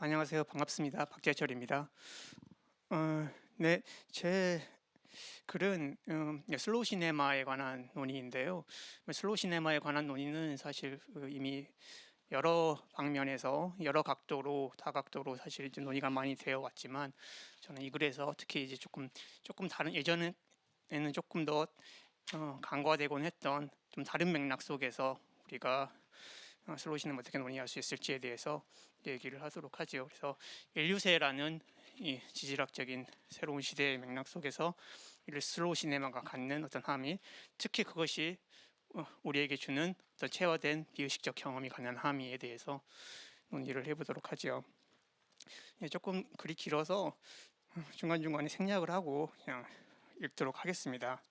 안녕하세요. 반갑습니다. 박재철입니다. 네, 제 글은 슬로우 시네마에 관한 논의인데요. 슬로우 시네마에 관한 논의는 사실 이미 여러 방면에서 여러 각도로 다각도로 사실 이제 논의가 많이 되어 왔지만 저는 이 글에서 특히 이제 조금 다른 예전에는 조금 더 간과되곤 했던 좀 다른 맥락 속에서 우리가 슬로우 시네마 어떻게 논의할 수 있을지에 대해서 얘기를 하도록 하죠. 그래서 인류세라는 이 지질학적인 새로운 시대의 맥락 속에서 슬로우 시네마가 갖는 어떤 함의, 특히 그것이 우리에게 주는 어떤 체화된 비의식적 경험이 갖는 함의에 대해서 논의를 해보도록 하죠. 조금 글이 길어서 중간중간에 생략을 하고 그냥 읽도록 하겠습니다.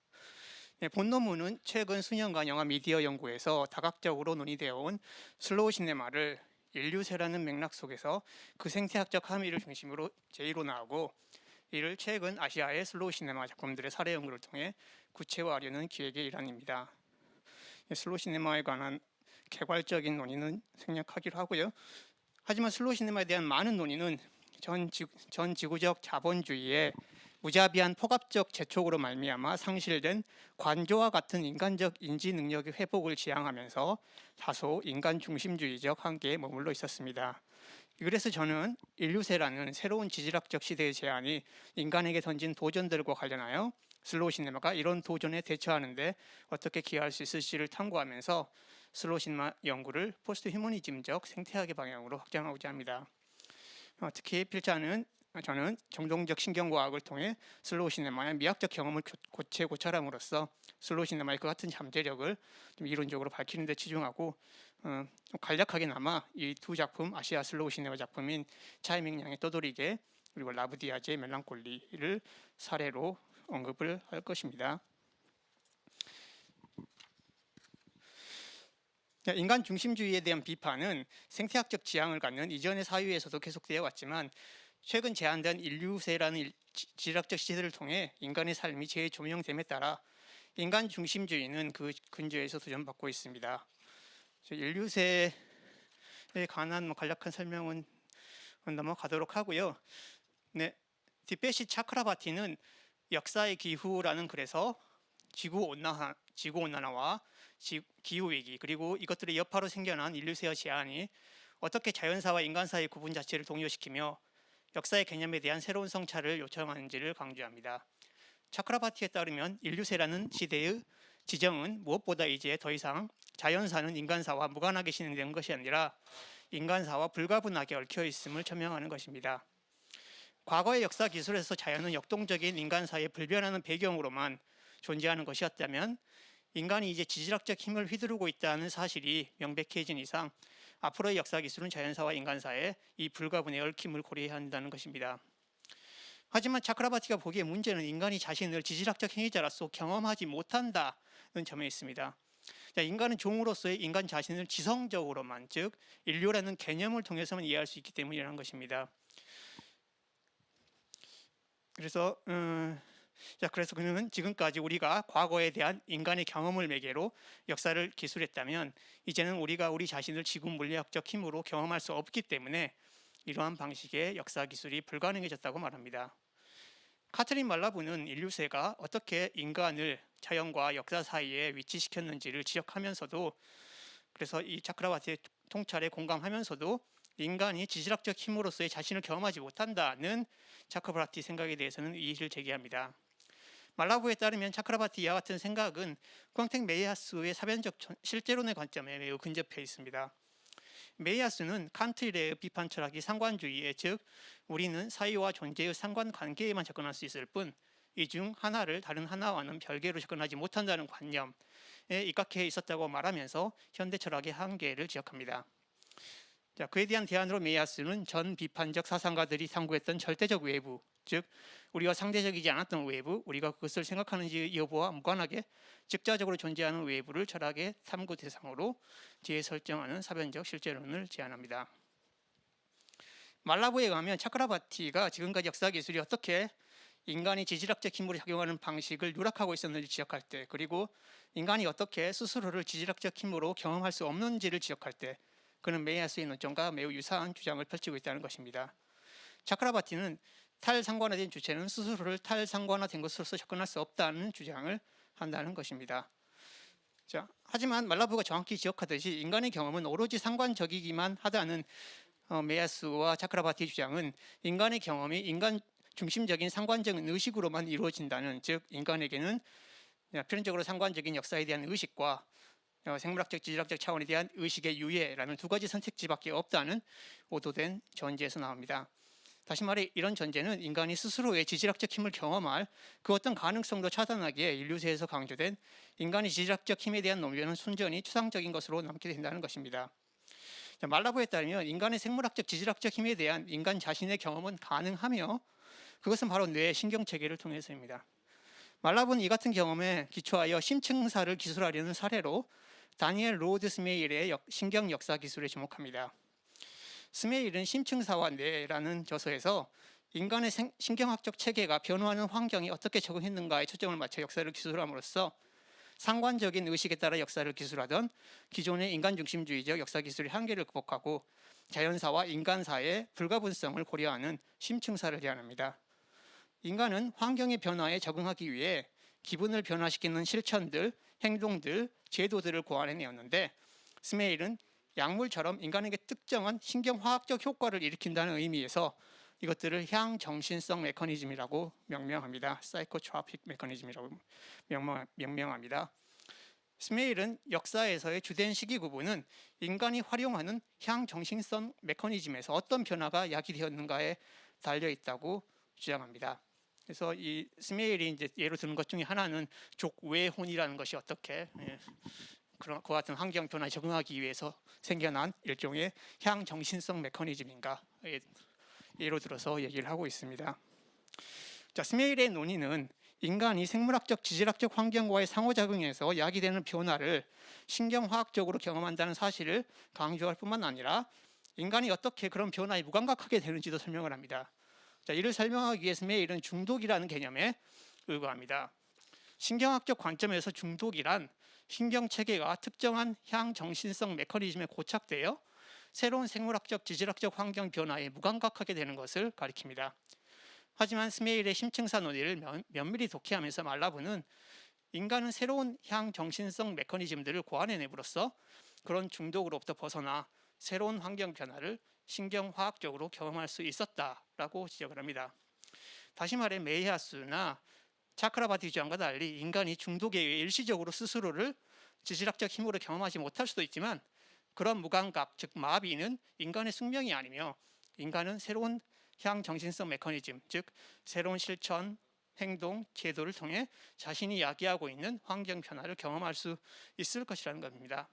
본 논문은 최근 수년간 영화 미디어 연구에서 다각적으로 논의되어 온 슬로우 시네마를 인류세라는 맥락 속에서 그 생태학적 함의를 중심으로 제1로 이를 최근 아시아의 슬로우 시네마 작품들의 사례 연구를 통해 구체화하려는 기획의 일환입니다. 슬로우 시네마에 관한 개괄적인 논의는 생략하기로 하고요. 하지만 슬로우 시네마에 대한 많은 논의는 전 지구적 자본주의의 무자비한 폭압적 재촉으로 말미암아 상실된 관조와 같은 인간적 인지 능력의 회복을 지향하면서 다소 인간 중심주의적 한계에 머물러 있었습니다. 그래서 저는 인류세라는 새로운 지질학적 시대의 제안이 인간에게 던진 도전들과 관련하여 슬로우 시네마가 이런 도전에 대처하는 데 어떻게 기여할 수 있을지를 탐구하면서 슬로우 시네마 연구를 포스트 휴머니즘적 생태학의 방향으로 확장하고자 합니다. 특히 필자는 저는 정동적 신경과학을 통해 슬로우 시네마의 미학적 경험을 고찰함으로써 슬로우 시네마의 그 같은 잠재력을 좀 이론적으로 밝히는 데 치중하고 간략하게나마 이 두 작품, 아시아 슬로우 시네마 작품인 차이밍양의 떠돌이개 그리고 라브디아제의 멜랑콜리를 사례로 언급을 할 것입니다. 인간 중심주의에 대한 비판은 생태학적 지향을 갖는 이전의 사유에서도 계속되어 왔지만 최근 제안된 인류세라는 지질학적 시대를 통해 인간의 삶이 재조명됨에 따라 인간 중심주의는 그 근저에서 도전받고 있습니다. 인류세에 관한 간략한 설명은 넘어가도록 하고요. 네, 디페시 차크라바티는 역사의 기후라는 글에서 지구온난화와 기후위기 그리고 이것들의 여파로 생겨난 인류세의 제한이 어떻게 자연사와 인간사의 구분 자체를 동요시키며 역사의 개념에 대한 새로운 성찰을 요청하는지를 강조합니다. 차크라바티에 따르면 인류세라는 시대의 지정은 무엇보다 이제 더 이상 자연사는 인간사와 무관하게 진행되는 것이 아니라 인간사와 불가분하게 얽혀 있음을 천명하는 것입니다. 과거의 역사 기술에서 자연은 역동적인 인간사의 불변하는 배경으로만 존재하는 것이었다면 인간이 이제 지질학적 힘을 휘두르고 있다는 사실이 명백해진 이상 앞으로의 역사 기술은 자연사와 인간사의 이 불가분의 얽힘을 고려해야 한다는 것입니다. 하지만 차크라바티가 보기에 문제는 인간이 자신을 지질학적 행위자로서 경험하지 못한다는 점에 있습니다. 인간은 종으로서의 인간 자신을 지성적으로만, 즉 인류라는 개념을 통해서만 이해할 수 있기 때문이라는 것입니다. 그래서 그러면 지금까지 우리가 과거에 대한 인간의 경험을 매개로 역사를 기술했다면 이제는 우리가 우리 자신을 지구 물리학적 힘으로 경험할 수 없기 때문에 이러한 방식의 역사 기술이 불가능해졌다고 말합니다. 카트린 말라브는 인류세가 어떻게 인간을 자연과 역사 사이에 위치시켰는지를 지적하면서도 그래서 이 차크라바티의 통찰에 공감하면서도 인간이 지질학적 힘으로서의 자신을 경험하지 못한다는 차크라바티 생각에 대해서는 이의를 제기합니다. 말라브에 따르면 차크라바티 이와 같은 생각은 꽝택 메이하스의 사변적 실제론의 관점에 매우 근접해 있습니다. 메이하스는 칸트 이래의 비판 철학이 상관주의에, 즉 우리는 사유와 존재의 상관관계에만 접근할 수 있을 뿐 이 중 하나를 다른 하나와는 별개로 접근하지 못한다는 관념에 입각해 있었다고 말하면서 현대 철학의 한계를 지적합니다. 그에 대한 대안으로 메이하스는 전 비판적 사상가들이 탐구했던 절대적 외부, 즉 우리가 상대적이지 않았던 외부, 우리가 그것을 생각하는지 여부와 무관하게 즉자적으로 존재하는 외부를 철학의 탐구 대상으로 재설정하는 사변적 실제론을 제안합니다. 말라브에 의하면 차크라바티가 지금까지 역사 기술이 어떻게 인간이 지질학적 힘으로 작용하는 방식을 누락하고 있었는지 지적할 때, 그리고 인간이 어떻게 스스로를 지질학적 힘으로 경험할 수 없는지를 지적할 때 그는 메이하스의 논점과 매우 유사한 주장을 펼치고 있다는 것입니다. 차크라바티는 탈상관화된 주체는 스스로를 탈상관화된 것으로서 접근할 수 없다는 주장을 한다는 것입니다. 자, 하지만 말라브가 정확히 지적하듯이 인간의 경험은 오로지 상관적이기만 하다는 메이하스와 차크라바티의 주장은 인간의 경험이 인간 중심적인 상관적인 의식으로만 이루어진다는, 즉 인간에게는 필연적으로 상관적인 역사에 대한 의식과 생물학적, 지질학적 차원에 대한 의식의 유예라는 두 가지 선택지밖에 없다는 오도된 전제에서 나옵니다. 다시 말해 이런 전제는 인간이 스스로의 지질학적 힘을 경험할 그 어떤 가능성도 차단하기에 인류세에서 강조된 인간의 지질학적 힘에 대한 논변은 순전히 추상적인 것으로 남게 된다는 것입니다. 말라브에 따르면 인간의 생물학적, 지질학적 힘에 대한 인간 자신의 경험은 가능하며 그것은 바로 뇌의 신경체계를 통해서입니다. 말라브는 이 같은 경험에 기초하여 심층사를 기술하려는 사례로 다니엘 로드 스메일의 신경 역사 기술에 주목합니다. 스메일은 심층사와 뇌라는 저서에서 인간의 신경학적 체계가 변화하는 환경에 어떻게 적응했는가에 초점을 맞춰 역사를 기술함으로써 상관적인 의식에 따라 역사를 기술하던 기존의 인간중심주의적 역사 기술의 한계를 극복하고 자연사와 인간사의 불가분성을 고려하는 심층사를 제안합니다. 인간은 환경의 변화에 적응하기 위해 기분을 변화시키는 실천들, 행동들, 제도들을 고안해내었는데 스메일은 약물처럼 인간에게 특정한 신경화학적 효과를 일으킨다는 의미에서 이것들을 향정신성 메커니즘이라고 명명합니다. 사이코트로픽 메커니즘이라고 명명합니다. 스메일은 역사에서의 주된 시기 구분은 인간이 활용하는 향정신성 메커니즘에서 어떤 변화가 야기되었는가에 달려있다고 주장합니다. 그래서 이 스메일이 이제 예로 드는 것 중에 하나는 족외혼이라는 것이 어떻게 그와 같은 환경 변화에 적응하기 위해서 생겨난 일종의 향정신성 메커니즘인가 예로 들어서 얘기를 하고 있습니다. 자, 스메일의 논의는 인간이 생물학적, 지질학적 환경과의 상호작용에서 야기되는 변화를 신경화학적으로 경험한다는 사실을 강조할 뿐만 아니라 인간이 어떻게 그런 변화에 무감각하게 되는지도 설명을 합니다. 자, 이를 설명하기 위해 스메일은 중독이라는 개념에 의거합니다. 신경학적 관점에서 중독이란 신경체계가 특정한 향정신성 메커니즘에 고착되어 새로운 생물학적, 지질학적 환경 변화에 무감각하게 되는 것을 가리킵니다. 하지만 스메일의 심층사 논의를 면밀히 독해하면서 말라브는 인간은 새로운 향정신성 메커니즘들을 고안해냄으로써 그런 중독으로부터 벗어나 새로운 환경 변화를 신경화학적으로 경험할 수 있었다라고 지적을 합니다. 다시 말해 메이하스나 차크라바티 주장과 달리 인간이 중독에 의해 일시적으로 스스로를 지질학적 힘으로 경험하지 못할 수도 있지만 그런 무감각, 즉 마비는 인간의 숙명이 아니며 인간은 새로운 향정신성 메커니즘, 즉 새로운 실천, 행동, 제도를 통해 자신이 야기하고 있는 환경 변화를 경험할 수 있을 것이라는 겁니다.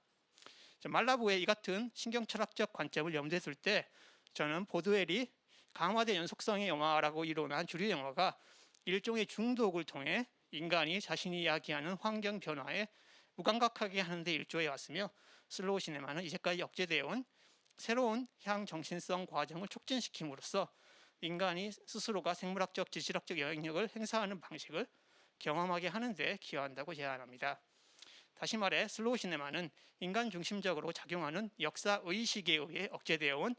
말라브의 이 같은 신경철학적 관점을 염두에 둘 때 저는 보드웰이 강화된 연속성의 영화라고 이론한 주류 영화가 일종의 중독을 통해 인간이 자신이 야기하는 환경 변화에 무감각하게 하는 데 일조해 왔으며 슬로우 시네마는 이제까지 억제되어 온 새로운 향정신성 과정을 촉진시킴으로써 인간이 스스로가 생물학적, 지질학적 영향력을 행사하는 방식을 경험하게 하는 데 기여한다고 제안합니다. 다시 말해 슬로우 시네마는 인간 중심적으로 작용하는 역사 의식에 의해 억제되어 온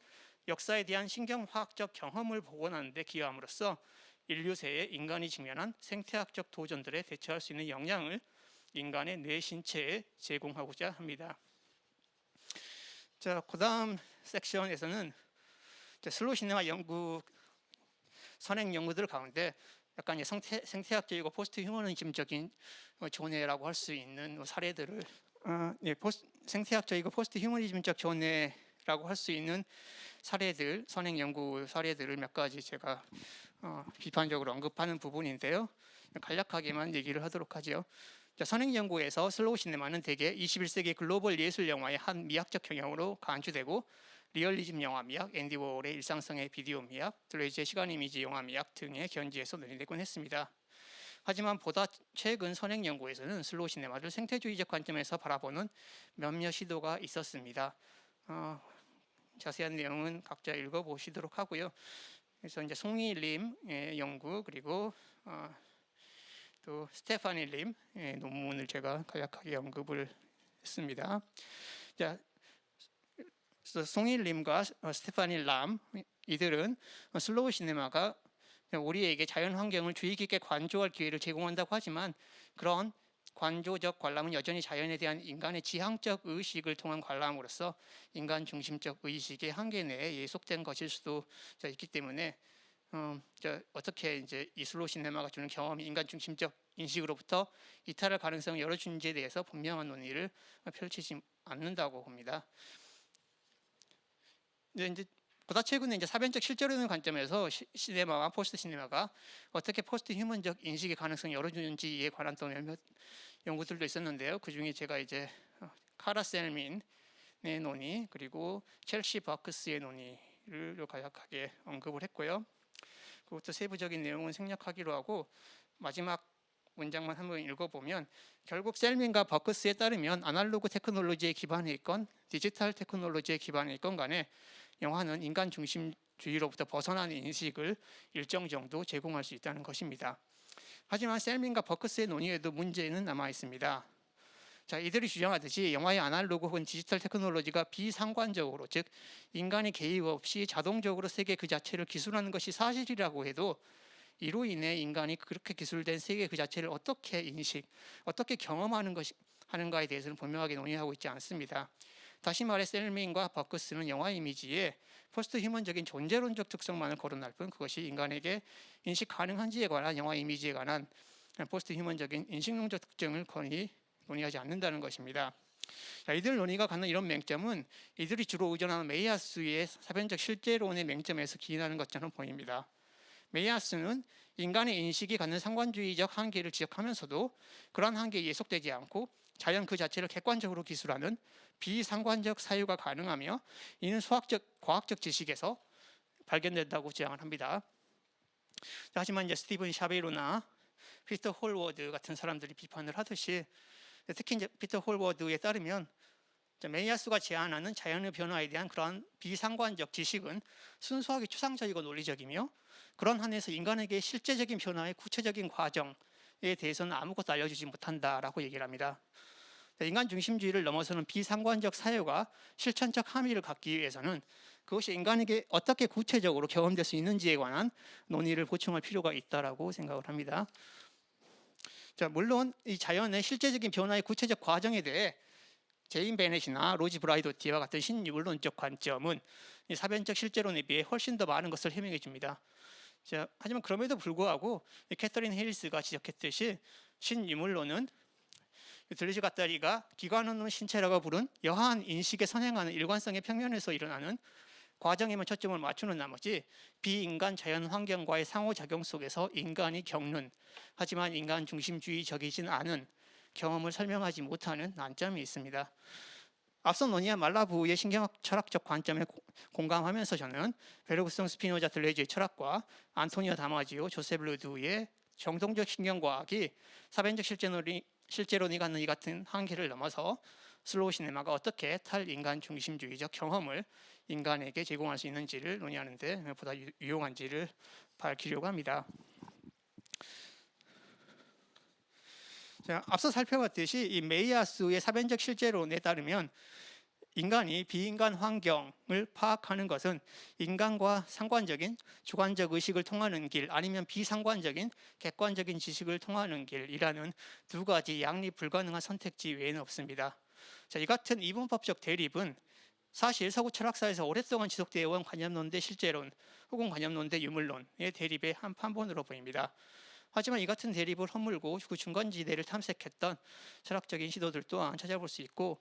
역사에 대한 신경화학적 경험을 복원하는 데 기여함으로써 인류세에 인간이 직면한 생태학적 도전들에 대처할 수 있는 역량을 인간의 뇌 신체에 제공하고자 합니다. 자, 그 다음 섹션에서는 슬로우 시네마 연구 선행 연구들 가운데 약간 생태학적이고 포스트 휴머니즘적인 존재라고 할 수 있는 사례들을 생태학적이고 포스트 휴머니즘적 존재라고 할 수 있는 사례들, 선행 연구 사례들을 몇 가지 제가 비판적으로 언급하는 부분인데요. 간략하게만 얘기를 하도록 하죠. 선행 연구에서 슬로우 시네마는 대개 21세기 글로벌 예술 영화의 한 미학적 경향으로 간주되고 리얼리즘 영화 미학, 앤디 워홀의 일상성의 비디오 미학, 드레이즈의 시간 이미지 영화 미학 등의 견지에서 논의되곤 했습니다. 하지만 보다 최근 선행 연구에서는 슬로우 시네마를 생태주의적 관점에서 바라보는 몇몇 시도가 있었습니다. 자세한 내용은 각자 읽어보시도록 하고요. 그래서 이제 송이 림의 연구 그리고 또 스테파니 림의 논문을 제가 간략하게 언급을 했습니다. 자, 송일림과 스테파니 람 이들은 슬로우 시네마가 우리에게 자연 환경을 주의 깊게 관조할 기회를 제공한다고 하지만 그런 관조적 관람은 여전히 자연에 대한 인간의 지향적 의식을 통한 관람으로서 인간 중심적 의식의 한계 내에 예속된 것일 수도 있기 때문에 어떻게 이제 이 슬로우 시네마가 주는 경험이 인간 중심적 인식으로부터 이탈할 가능성을 열어준지에 대해서 분명한 논의를 펼치지 않는다고 봅니다. 이제 보다 최근에 이제 사변적 실제론의 관점에서 시네마와 포스트 시네마가 어떻게 포스트 휴먼적 인식의 가능성을 열어주는지에 관한 또 몇몇 연구들도 있었는데요. 그 중에 제가 이제 카라 셀민의 논의 그리고 첼시 바크스의 논의를 간략하게 언급을 했고요. 그것도 세부적인 내용은 생략하기로 하고 마지막 문장만 한번 읽어보면 결국 셀민과 버크스에 따르면 아날로그 테크놀로지에 기반해 있건 디지털 테크놀로지에 기반해 있건 간에 영화는 인간 중심주의로부터 벗어난 인식을 일정 정도 제공할 수 있다는 것입니다. 하지만 셀민과 버크스의 논의에도 문제는 남아 있습니다. 자, 이들이 주장하듯이 영화의 아날로그 혹은 디지털 테크놀로지가 비상관적으로, 즉 인간의 개입 없이 자동적으로 세계 그 자체를 기술하는 것이 사실이라고 해도 이로 인해 인간이 그렇게 기술된 세계 그 자체를 어떻게 어떻게 경험하는 하는가에 대해서는 분명하게 논의하고 있지 않습니다. 다시 말해 셀민과 버크스는 영화 이미지에 포스트 휴먼적인 존재론적 특성만을 거론할 뿐 그것이 인간에게 인식 가능한지에 관한 영화 이미지에 관한 포스트 휴먼적인 인식론적 특징을 거의 논의하지 않는다는 것입니다. 자, 이들 논의가 갖는 이런 맹점은 이들이 주로 의존하는 메이아스의 사변적 실제론의 맹점에서 기인하는 것처럼 보입니다. 메이아스는 인간의 인식이 갖는 상관주의적 한계를 지적하면서도 그러한 한계에 예속되지 않고 자연 그 자체를 객관적으로 기술하는 비상관적 사유가 가능하며 이는 수학적, 과학적 지식에서 발견된다고 주장을 합니다. 하지만 이제 스티븐 샤베로나 피터 홀워드 같은 사람들이 비판을 하듯이 특히 이제 피터 홀워드에 따르면 메이아스가 제안하는 자연의 변화에 대한 그러한 비상관적 지식은 순수하게 추상적이고 논리적이며 그런 한에서 인간에게 실제적인 변화의 구체적인 과정에 대해서는 아무것도 알려주지 못한다라고 얘기를 합니다. 인간 중심주의를 넘어서는 비상관적 사유가 실천적 함의를 갖기 위해서는 그것이 인간에게 어떻게 구체적으로 경험될 수 있는지에 관한 논의를 보충할 필요가 있다라고 생각을 합니다. 자, 물론 이 자연의 실제적인 변화의 구체적 과정에 대해 제인 베넷이나 로지 브라이도티와 같은 신유물론적 관점은 이 사변적 실제론에 비해 훨씬 더 많은 것을 해명해 줍니다. 자, 하지만 그럼에도 불구하고 캐서린 해리스가 지적했듯이 신유물론은 들리지 가따리가 기관은 신체라고 부른 여하한 인식에 선행하는 일관성의 평면에서 일어나는 과정에만 초점을 맞추는 나머지 비인간 자연 환경과의 상호작용 속에서 인간이 겪는 하지만 인간 중심주의적이진 않은 경험을 설명하지 못하는 난점이 있습니다. 앞서 논의한 말라부의 신경학 철학적 관점에 공감하면서 저는 베르그송 스피노자 들레즈의 철학과 안토니오 다마지오 조세프 르두의 정동적 신경과학이 사변적 실제론이 갖는 이 같은 한계를 넘어서 슬로우 시네마가 어떻게 탈인간 중심주의적 경험을 인간에게 제공할 수 있는지를 논의하는 데 보다 유용한지를 밝히려고 합니다. 자, 앞서 살펴봤듯이 이 메이아스의 사변적 실제론에 따르면 인간이 비인간 환경을 파악하는 것은 인간과 상관적인 주관적 의식을 통하는 길 아니면 비상관적인 객관적인 지식을 통하는 길이라는 두 가지 양립 불가능한 선택지 외에는 없습니다. 자, 이 같은 이분법적 대립은 사실 서구 철학사에서 오랫동안 지속되어 온 관념론 대 실제론 혹은 관념론 대 유물론의 대립의 한 판본으로 보입니다. 하지만 이 같은 대립을 허물고 그 중간지대를 탐색했던 철학적인 시도들 또한 찾아볼 수 있고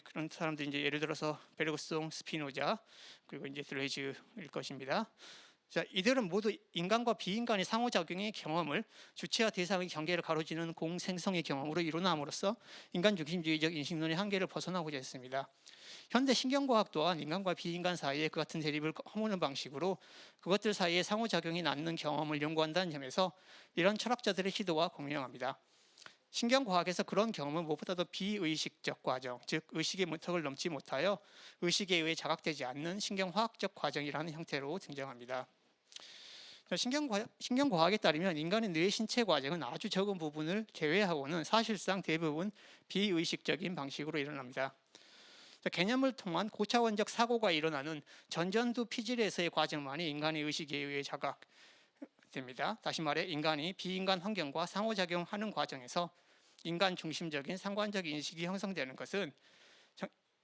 그런 사람들이 이제 예를 들어서 베르그송 스피노자 그리고 이제 들레즈일 것입니다. 자, 이들은 모두 인간과 비인간의 상호작용의 경험을 주체와 대상의 경계를 가로지르는 공생성의 경험으로 이뤄남으로써 인간 중심주의적 인식론의 한계를 벗어나고자 했습니다. 현대 신경과학 또한 인간과 비인간 사이에 그 같은 대립을 허무는 방식으로 그것들 사이에 상호작용이 낳는 경험을 연구한다는 점에서 이런 철학자들의 시도와 공명합니다. 신경과학에서 그런 경험은 무엇보다도 비의식적 과정, 즉 의식의 문턱을 넘지 못하여 의식에 의해 자각되지 않는 신경화학적 과정이라는 형태로 등장합니다. 신경과학에 따르면 인간의 뇌 신체 과정은 아주 적은 부분을 제외하고는 사실상 대부분 비의식적인 방식으로 일어납니다. 개념을 통한 고차원적 사고가 일어나는 전전두 피질에서의 과정만이 인간의 의식에 의해 자각됩니다. 다시 말해 인간이 비인간 환경과 상호작용하는 과정에서 인간 중심적인 상관적 인식이 형성되는 것은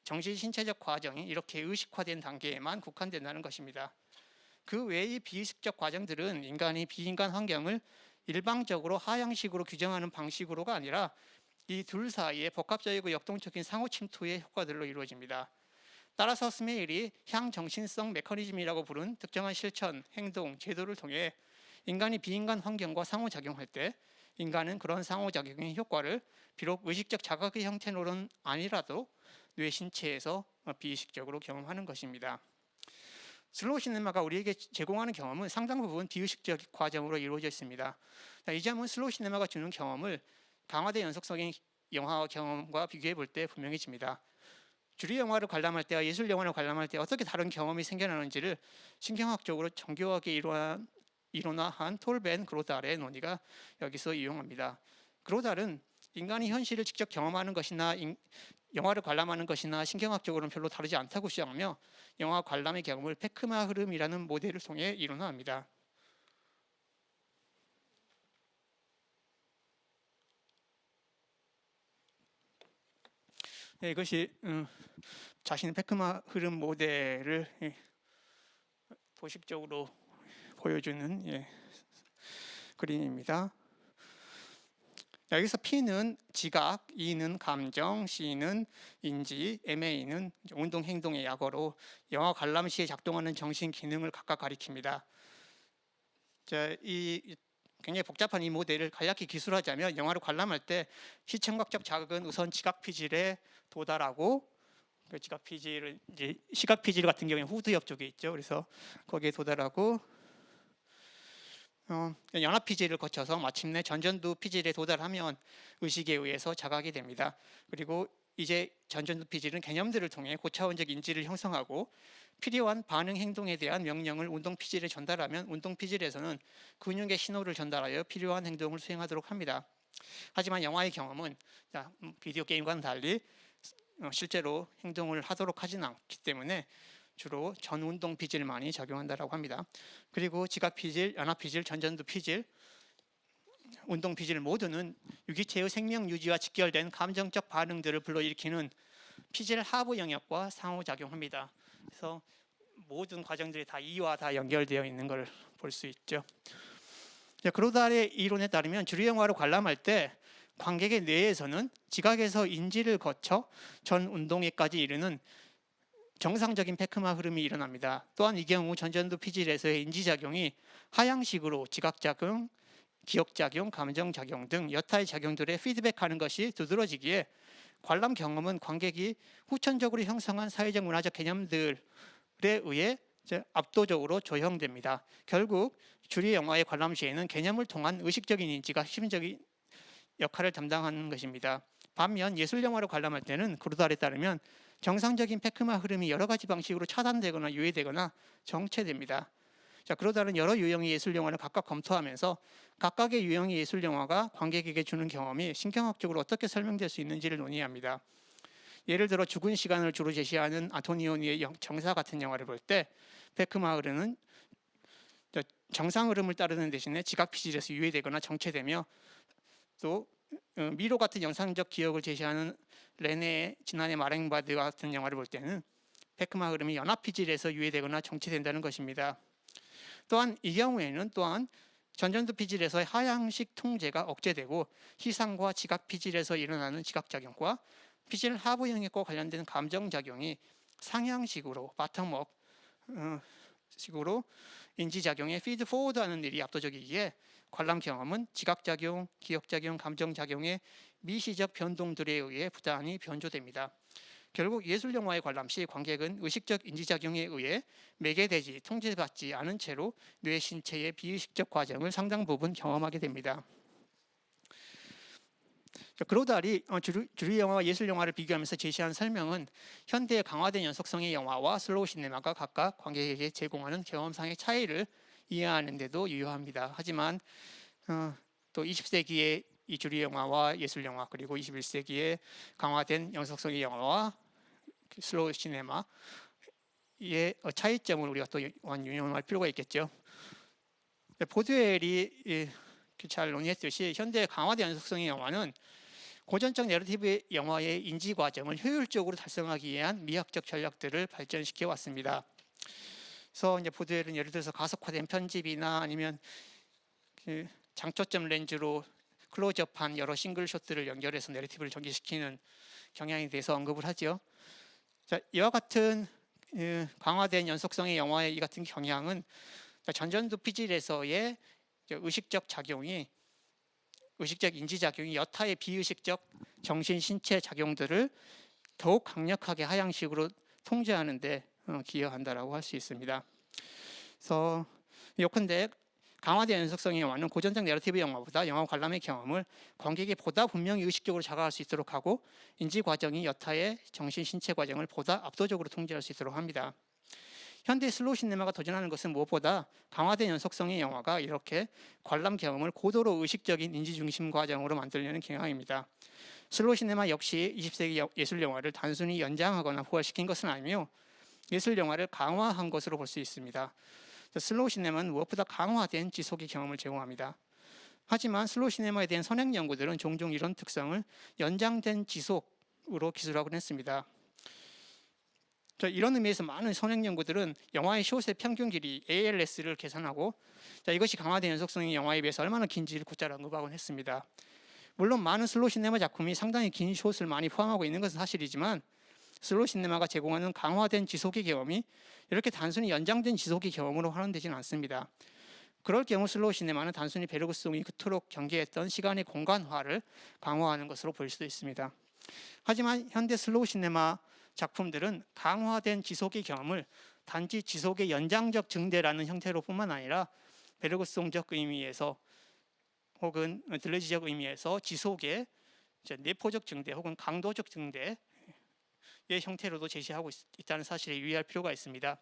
정신신체적 과정이 이렇게 의식화된 단계에만 국한된다는 것입니다. 그 외의 비의식적 과정들은 인간이 비인간 환경을 일방적으로 하향식으로 규정하는 방식으로가 아니라 이 둘 사이의 복합적이고 역동적인 상호 침투의 효과들로 이루어집니다. 따라서 스메일이 향정신성 메커니즘이라고 부른 특정한 실천, 행동, 제도를 통해 인간이 비인간 환경과 상호작용할 때 인간은 그런 상호작용의 효과를 비록 의식적 자각의 형태로는 아니라도 뇌 신체에서 비의식적으로 경험하는 것입니다. 슬로우 시네마가 우리에게 제공하는 경험은 상당 부분 비의식적 과정으로 이루어져 있습니다. 이 점은 슬로우 시네마가 주는 경험을 강화된 연속성의 영화 경험과 비교해 볼 때 분명해집니다. 주류 영화를 관람할 때와 예술 영화를 관람할 때 어떻게 다른 경험이 생겨나는지를 신경학적으로 정교하게 이론화한 톨벤 그로달의 논의가 여기서 유용합니다. 그로달은 인간이 현실을 직접 경험하는 것이나 영화를 관람하는 것이나 신경학적으로는 별로 다르지 않다고 주장하며 영화 관람의 경험을 페크마 흐름이라는 모델을 통해 이론화합니다. 네, 이것이 자신의 페크마 흐름 모델을 도식적으로 보여주는 그림입니다. 여기서 P는 지각, E는 감정, C는 인지, MA는 운동 행동의 약어로 영화 관람 시에 작동하는 정신 기능을 각각 가리킵니다. 이 굉장히 복잡한 이 모델을 간략히 기술하자면 영화를 관람할 때 시청각적 자극은 우선 지각 피질에 도달하고 그 지각 피질은 이제 시각 피질 같은 경우에 후두 옆쪽에 있죠. 그래서 거기에 도달하고 연합 피질을 거쳐서 마침내 전전두 피질에 도달하면 의식에 의해서 자각이 됩니다. 그리고 이제 전전두 피질은 개념들을 통해 고차원적 인지를 형성하고 필요한 반응 행동에 대한 명령을 운동 피질에 전달하면 운동 피질에서는 근육의 신호를 전달하여 필요한 행동을 수행하도록 합니다. 하지만 영화의 경험은 비디오 게임과는 달리 실제로 행동을 하도록 하지는 않기 때문에 주로 전운동 피질만이 작용한다고 합니다. 그리고 지각 피질, 연합 피질, 전전두 피질, 운동 피질 모두는 유기체의 생명 유지와 직결된 감정적 반응들을 불러일으키는 피질 하부 영역과 상호작용합니다. 그래서 모든 과정들이 다 이와 다 연결되어 있는 걸 볼 수 있죠. 그로달의 이론에 따르면 주류 영화를 관람할 때 관객의 뇌에서는 지각에서 인지를 거쳐 전 운동에까지 이르는 정상적인 페크마 흐름이 일어납니다. 또한 이 경우 전전두 피질에서의 인지작용이 하향식으로 지각작용, 기억작용, 감정작용 등 여타의 작용들에 피드백하는 것이 두드러지기에 관람 경험은 관객이 후천적으로 형성한 사회적 문화적 개념들에 의해 압도적으로 조형됩니다. 결국 주류 영화의 관람 시에는 개념을 통한 의식적인 인지가 핵심적인 역할을 담당하는 것입니다. 반면 예술 영화를 관람할 때는 그루달에 따르면 정상적인 페크마 흐름이 여러 가지 방식으로 차단되거나 유예되거나 정체됩니다. 그루달은 여러 유형의 예술 영화를 각각 검토하면서 각각의 유형의 예술 영화가 관객에게 주는 경험이 신경학적으로 어떻게 설명될 수 있는지를 논의합니다. 예를 들어 죽은 시간을 주로 제시하는 아토니오니의 정사 같은 영화를 볼 때 페크마 흐름은 정상 흐름을 따르는 대신에 지각 피질에서 유예되거나 정체되며 또 미로 같은 영상적 기억을 제시하는 레네 지난해 마랭바드 같은 영화를 볼 때는 페크마 흐름이 연합 피질에서 유예되거나 정체된다는 것입니다. 또한 이 경우에는 또한 전전두 피질에서의 하향식 통제가 억제되고 시상과 지각 피질에서 일어나는 지각작용과 피질 하부 영역과 관련된 감정작용이 상향식으로 바텀업 식으로 인지작용에 피드 포워드하는 일이 압도적이기에 관람 경험은 지각작용, 기억작용, 감정작용의 미시적 변동들에 의해 부단히 변조됩니다. 결국 예술영화의 관람 시 관객은 의식적 인지작용에 의해 매개되지 통제받지 않은 채로 뇌 신체의 비의식적 과정을 상당 부분 경험하게 됩니다. 그로달이 주류 영화와 예술 영화를 비교하면서 제시한 설명은 현대의 강화된 연속성의 영화와 슬로우 시네마가 각각 관객에게 제공하는 경험상의 차이를 이해하는 데도 유효합니다. 하지만 또 20세기의 이 주류 영화와 예술 영화 그리고 21세기의 강화된 연속성의 영화와 슬로우 시네마의 차이점을 우리가 또 유념할 필요가 있겠죠. 보드웰이 잘 논의했듯이 현대 강화된 연속성의 영화는 고전적 내러티브 영화의 인지 과정을 효율적으로 달성하기 위한 미학적 전략들을 발전시켜 왔습니다. 그래서 이제 보드웰은 예를 들어서 가속화된 편집이나 아니면 그 장초점 렌즈로 클로즈업한 여러 싱글 숏들을 연결해서 내러티브를 전개시키는 경향에 대해서 언급을 하죠. 자, 이와 같은 강화된 연속성의 영화의 이 같은 경향은 전전두 피질에서의 의식적 인지 작용이 여타의 비의식적 정신 신체 작용들을 더욱 강력하게 하향식으로 통제하는 데 기여한다라고 할 수 있습니다. 그래서 요컨대 강화된 연속성의 영화는 고전적 내러티브 영화보다 영화 관람의 경험을 관객이 보다 분명히 의식적으로 자각할 수 있도록 하고 인지 과정이 여타의 정신 신체 과정을 보다 압도적으로 통제할 수 있도록 합니다. 현대 슬로우 시네마가 도전하는 것은 무엇보다 강화된 연속성의 영화가 이렇게 관람 경험을 고도로 의식적인 인지 중심 과정으로 만들려는 경향입니다. 슬로우 시네마 역시 20세기 예술 영화를 단순히 연장하거나 부활시킨 것은 아니며 예술 영화를 강화한 것으로 볼 수 있습니다. 슬로우 시네마는 무엇보다 강화된 지속의 경험을 제공합니다. 하지만 슬로우 시네마에 대한 선행 연구들은 종종 이런 특성을 연장된 지속으로 기술하곤 했습니다. 이런 의미에서 많은 선행 연구들은 영화의 숏의 평균 길이 ALS를 계산하고 이것이 강화된 연속성의 영화에 비해서 얼마나 긴지를 곧잘 언급하곤 했습니다. 물론 많은 슬로우 시네마 작품이 상당히 긴 숏을 많이 포함하고 있는 것은 사실이지만 슬로우 시네마가 제공하는 강화된 지속의 경험이 이렇게 단순히 연장된 지속의 경험으로 활용되지는 않습니다. 그럴 경우 슬로우 시네마는 단순히 베르그송이 그토록 경계했던 시간의 공간화를 강화하는 것으로 보일 수도 있습니다. 하지만 현대 슬로우 시네마 작품들은 강화된 지속의 경험을 단지 지속의 연장적 증대라는 형태로 뿐만 아니라 베르그송적 의미에서 혹은 들레지적 의미에서 지속의 내포적 증대 혹은 강도적 증대의 형태로도 제시하고 있다는 사실에 유의할 필요가 있습니다.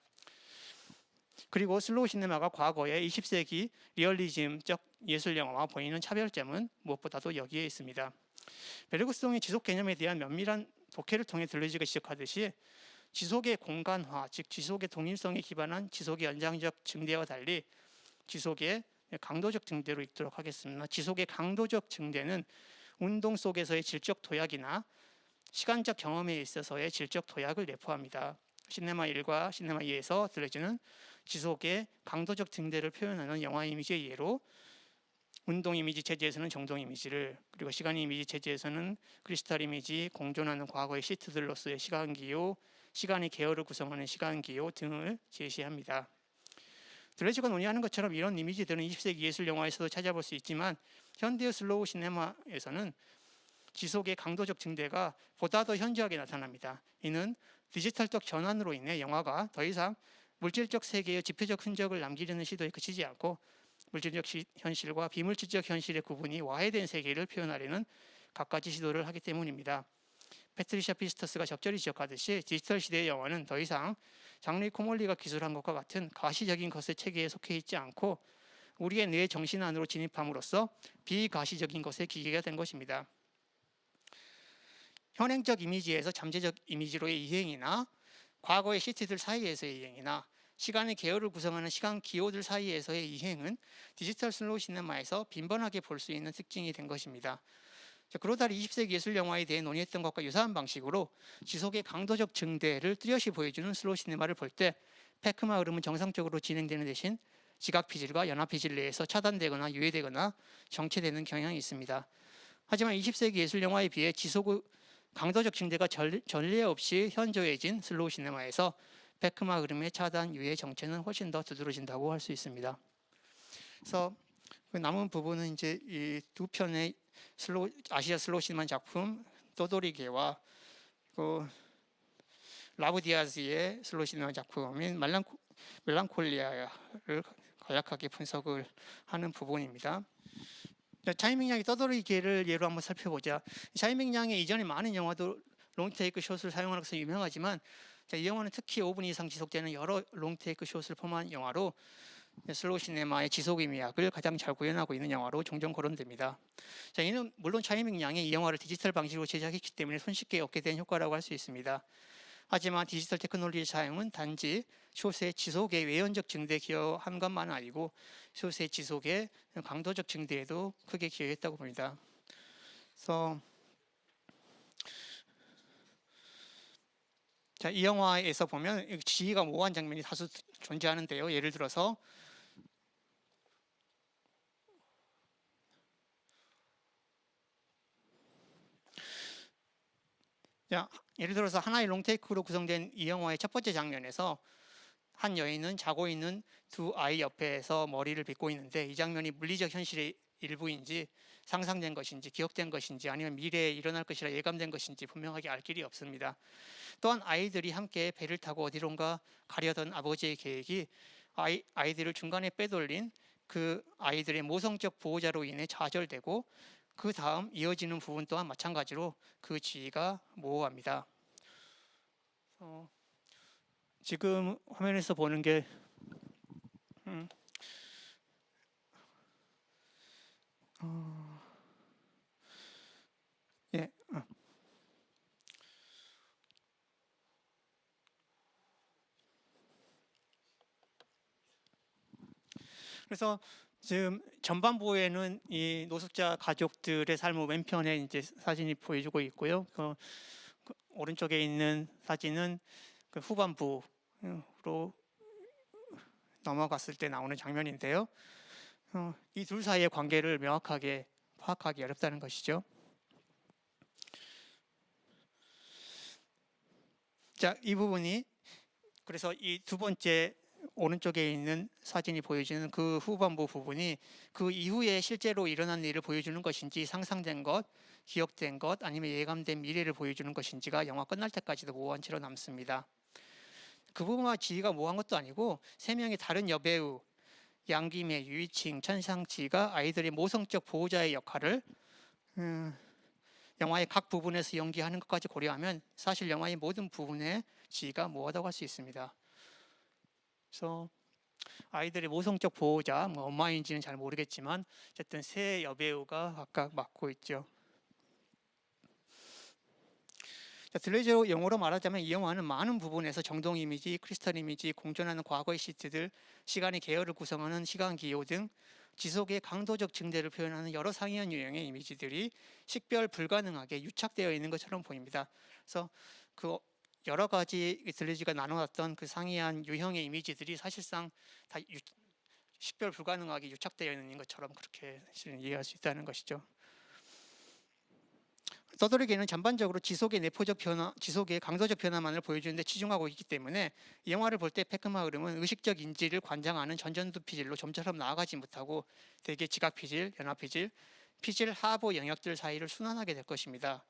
그리고 슬로우 시네마가 과거의 20세기 리얼리즘적 예술 영화와 보이는 차별점은 무엇보다도 여기에 있습니다. 베르그송의 지속 개념에 대한 면밀한 독해를 통해 들레지가 지적하듯이 지속의 공간화, 즉 지속의 동일성에 기반한 지속의 연장적 증대와 달리 지속의 강도적 증대로 읽도록 하겠습니다. 지속의 강도적 증대는 운동 속에서의 질적 도약이나 시간적 경험에 있어서의 질적 도약을 내포합니다. 시네마 1과 시네마 2에서 들려주는 지속의 강도적 증대를 표현하는 영화 이미지의 예로 운동 이미지 체제에서는 정동 이미지를, 그리고 시간 이미지 체제에서는 크리스탈 이미지, 공존하는 과거의 시트들로서의 시간기호, 시간의 계열을 구성하는 시간기호 등을 제시합니다. 들레지가 논의하는 것처럼 이런 이미지들은 20세기 예술 영화에서도 찾아볼 수 있지만 현대의 슬로우 시네마에서는 지속의 강도적 증대가 보다 더 현저하게 나타납니다. 이는 디지털적 전환으로 인해 영화가 더 이상 물질적 세계의 지표적 흔적을 남기려는 시도에 그치지 않고 물질적 현실과 비물질적 현실의 구분이 와해된 세계를 표현하려는 갖가지 시도를 하기 때문입니다. 패트리샤 피스터스가 적절히 지적하듯이 디지털 시대의 영화는 더 이상 장르 코몰리가 기술한 것과 같은 가시적인 것의 체계에 속해 있지 않고 우리의 뇌 정신 안으로 진입함으로써 비가시적인 것의 기계가 된 것입니다. 현행적 이미지에서 잠재적 이미지로의 이행이나 과거의 시티들 사이에서의 이행이나 시간의 계열을 구성하는 시간 기호들 사이에서의 이행은 디지털 슬로우 시네마에서 빈번하게 볼 수 있는 특징이 된 것입니다. 그러다 20세기 예술 영화에 대해 논의했던 것과 유사한 방식으로 지속의 강도적 증대를 뚜렷이 보여주는 슬로우 시네마를 볼 때 페크마 흐름은 정상적으로 진행되는 대신 지각 피질과 연합 피질 내에서 차단되거나 유예되거나 정체되는 경향이 있습니다. 하지만 20세기 예술 영화에 비해 지속의 강도적 증대가 전례 없이 현저해진 슬로우 시네마에서 페크마 흐름의 차단, 유예, 정체는 훨씬 더 두드러진다고 할 수 있습니다. 그래서 남은 부분은 이제 이 두 편의 아시아 슬로우 시네마 작품 또도리게와 라브 디아즈의 슬로우 시네마 작품인 멜랑콜리아를 간략하게 분석을 하는 부분입니다. 차이밍양의 떠돌이개를 예로 한번 살펴보자. 차이밍양의 이전에 많은 영화도 롱테이크 숏을 사용하는 것은 유명하지만 이 영화는 특히 5분 이상 지속되는 여러 롱테이크 숏을 포함한 영화로 슬로우 시네마의 지속 의미학을 가장 잘 구현하고 있는 영화로 종종 거론됩니다. 이는 물론 차이밍양이 이 영화를 디지털 방식으로 제작했기 때문에 손쉽게 얻게 된 효과라고 할 수 있습니다. 하지만 디지털 테크놀로지의 사용은 단지 쇼스의 지속의 외연적 증대에 기여한 것만은 아니고 쇼스의 지속의 강도적 증대에도 크게 기여했다고 봅니다. 그래서 자, 이 영화에서 보면 지위가 모호한 장면이 다수 존재하는데요. 예를 들어서 예를 들어서 하나의 롱테이크로 구성된 이 영화의 첫 번째 장면에서 한 여인은 자고 있는 두 아이 옆에서 머리를 빗고 있는데 이 장면이 물리적 현실의 일부인지 상상된 것인지 기억된 것인지 아니면 미래에 일어날 것이라 예감된 것인지 분명하게 알 길이 없습니다. 또한 아이들이 함께 배를 타고 어디론가 가려던 아버지의 계획이 아이들을 중간에 빼돌린 그 아이들의 모성적 보호자로 인해 좌절되고 그 다음 이어지는 부분 또한 마찬가지로 그 지위가 모호합니다. 지금 화면에서 보는 게 예. 그래서 지금 전반부에는 이 노숙자 가족들의 삶의 왼편에 이제 사진이 보여주고 있고요. 그 오른쪽에 있는 사진은 그 후반부로 넘어갔을 때 나오는 장면인데요. 이 둘 사이의 관계를 명확하게 파악하기 어렵다는 것이죠. 자, 이 부분이 그래서 이 두 번째 오른쪽에 있는 사진이 보여주는 그 후반부 부분이 그 이후에 실제로 일어난 일을 보여주는 것인지 상상된 것, 기억된 것, 아니면 예감된 미래를 보여주는 것인지가 영화 끝날 때까지도 모호한 채로 남습니다. 그 부분과 지위가 모호한 것도 아니고 세 명의 다른 여배우 양김혜, 유이칭, 천상치가 아이들의 모성적 보호자의 역할을 영화의 각 부분에서 연기하는 것까지 고려하면 사실 영화의 모든 부분의 지위가 모호하다고 할 수 있습니다. 그래서 아이들의 모성적 보호자, 뭐 엄마인지는 잘 모르겠지만 어쨌든 세 여배우가 각각 맡고 있죠. 들레저 영어로 말하자면 이 영화는 많은 부분에서 정동 이미지, 크리스탈 이미지, 공존하는 과거의 시트들, 시간의 계열을 구성하는 시간 기호 등 지속의 강도적 증대를 표현하는 여러 상이한 유형의 이미지들이 식별 불가능하게 유착되어 있는 것처럼 보입니다. 그래서 그 여러 가지 들레지가 나눠놨던 그 상이한 유형의 이미지들이 사실상 다 식별 불가능하게 유착되어 있는 것처럼 그렇게 이해할 수 있다는 것이죠. 떠돌이개는 전반적으로 지속의 내포적 변화, 지속의 강도적 변화만을 보여주는 데 치중하고 있기 때문에 이 영화를 볼 때 페크마 흐름은 의식적 인지를 관장하는 전전두 피질로 좀처럼 나아가지 못하고 대개 지각 피질, 연합 피질, 피질 하부 영역들 사이를 순환하게 될 것입니다.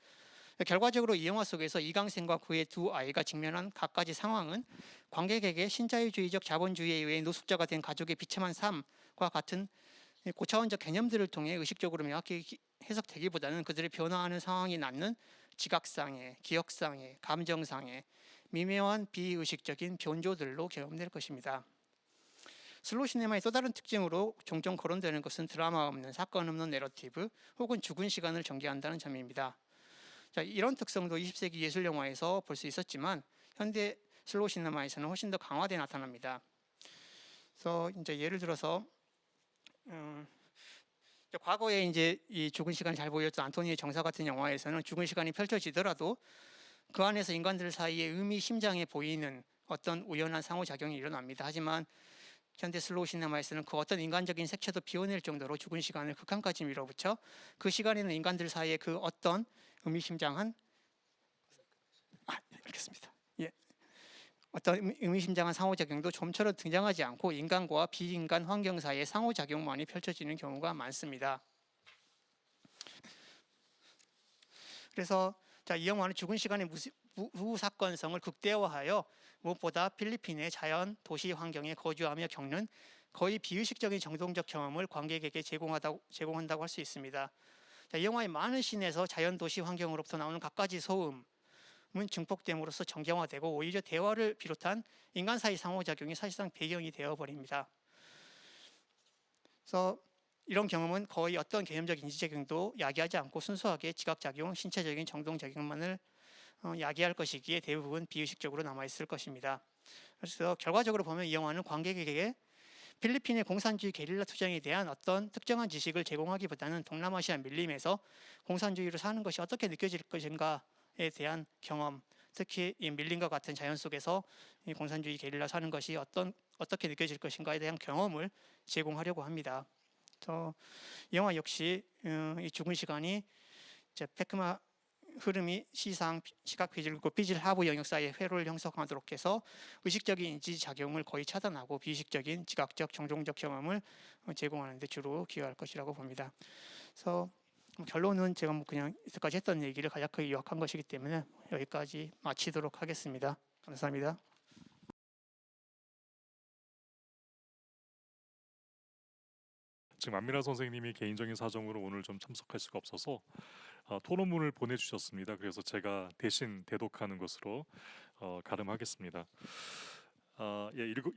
결과적으로 이 영화 속에서 이강생과 그의 두 아이가 직면한 갖가지 상황은 관객에게 신자유주의적 자본주의에 의해 노숙자가 된 가족의 비참한 삶과 같은 고차원적 개념들을 통해 의식적으로 명확히 해석되기보다는 그들의 변화하는 상황이 낳는 지각상해, 기억상해, 감정상해, 미묘한 비의식적인 변조들로 경험될 것입니다. 슬로우 시네마의 또 다른 특징으로 종종 거론되는 것은 드라마 없는, 사건 없는 내러티브 혹은 죽은 시간을 전개한다는 점입니다. 자, 이런 특성도 20세기 예술 영화에서 볼 수 있었지만 현대 슬로우 시네마에서는 훨씬 더 강화되어 나타납니다. 그래서 이제 예를 들어서 과거에 이제 이 죽은 시간이 잘 보였던 안토니의 정사 같은 영화에서는 죽은 시간이 펼쳐지더라도 그 안에서 인간들 사이에 의미심장해 보이는 어떤 우연한 상호작용이 일어납니다. 하지만 현대 슬로우 시네마에서는 그 어떤 인간적인 색채도 비워낼 정도로 죽은 시간을 극한까지 밀어붙여 그 시간에는 인간들 사이에 그 어떤 의미심장한 알겠습니다. 어떤 의미심장한 상호작용도 좀처럼 등장하지 않고 인간과 비인간 환경 사이의 상호작용만이 펼쳐지는 경우가 많습니다. 그래서 이 영화는 죽은 시간의 무사건성을 극대화하여 무엇보다 필리핀의 자연 도시 환경에 거주하며 겪는 거의 비의식적인 정동적 경험을 관객에게 제공한다고 할 수 있습니다. 이 영화의 많은 씬에서 자연 도시 환경으로부터 나오는 갖가지 소음은 증폭됨으로써 정경화되고 오히려 대화를 비롯한 인간 사이 상호작용이 사실상 배경이 되어버립니다. 그래서 이런 경험은 거의 어떤 개념적 인지작용도 야기하지 않고 순수하게 지각작용, 신체적인 정동작용만을 야기할 것이기에 대부분 비의식적으로 남아있을 것입니다. 그래서 결과적으로 보면 이 영화는 관객에게 필리핀의 공산주의 게릴라 투쟁에 대한 어떤 특정한 지식을 제공하기보다는 동남아시아 밀림에서 공산주의로 사는 것이 어떻게 느껴질 것인가에 대한 경험, 특히 이 밀림과 같은 자연 속에서 이 공산주의 게릴라 사는 것이 어떻게 느껴질 것인가에 대한 경험을 제공하려고 합니다. 이 영화 역시 이 죽은 시간이 페크마 흐름이 시각 피질과 피질 하부 영역 사이의 회로를 형성하도록 해서 의식적인 인지 작용을 거의 차단하고 비의식적인 지각적 정종적 경험을 제공하는 데 주로 기여할 것이라고 봅니다. 그래서 결론은 제가 그냥 이때까지 했던 얘기를 간략하게 요약한 것이기 때문에 여기까지 마치도록 하겠습니다. 감사합니다. 지금 안미라 선생님이 개인적인 사정으로 오늘 좀 참석할 수가 없어서 토론문을 보내주셨습니다. 그래서 제가 대신 대독하는 것으로 가름하겠습니다.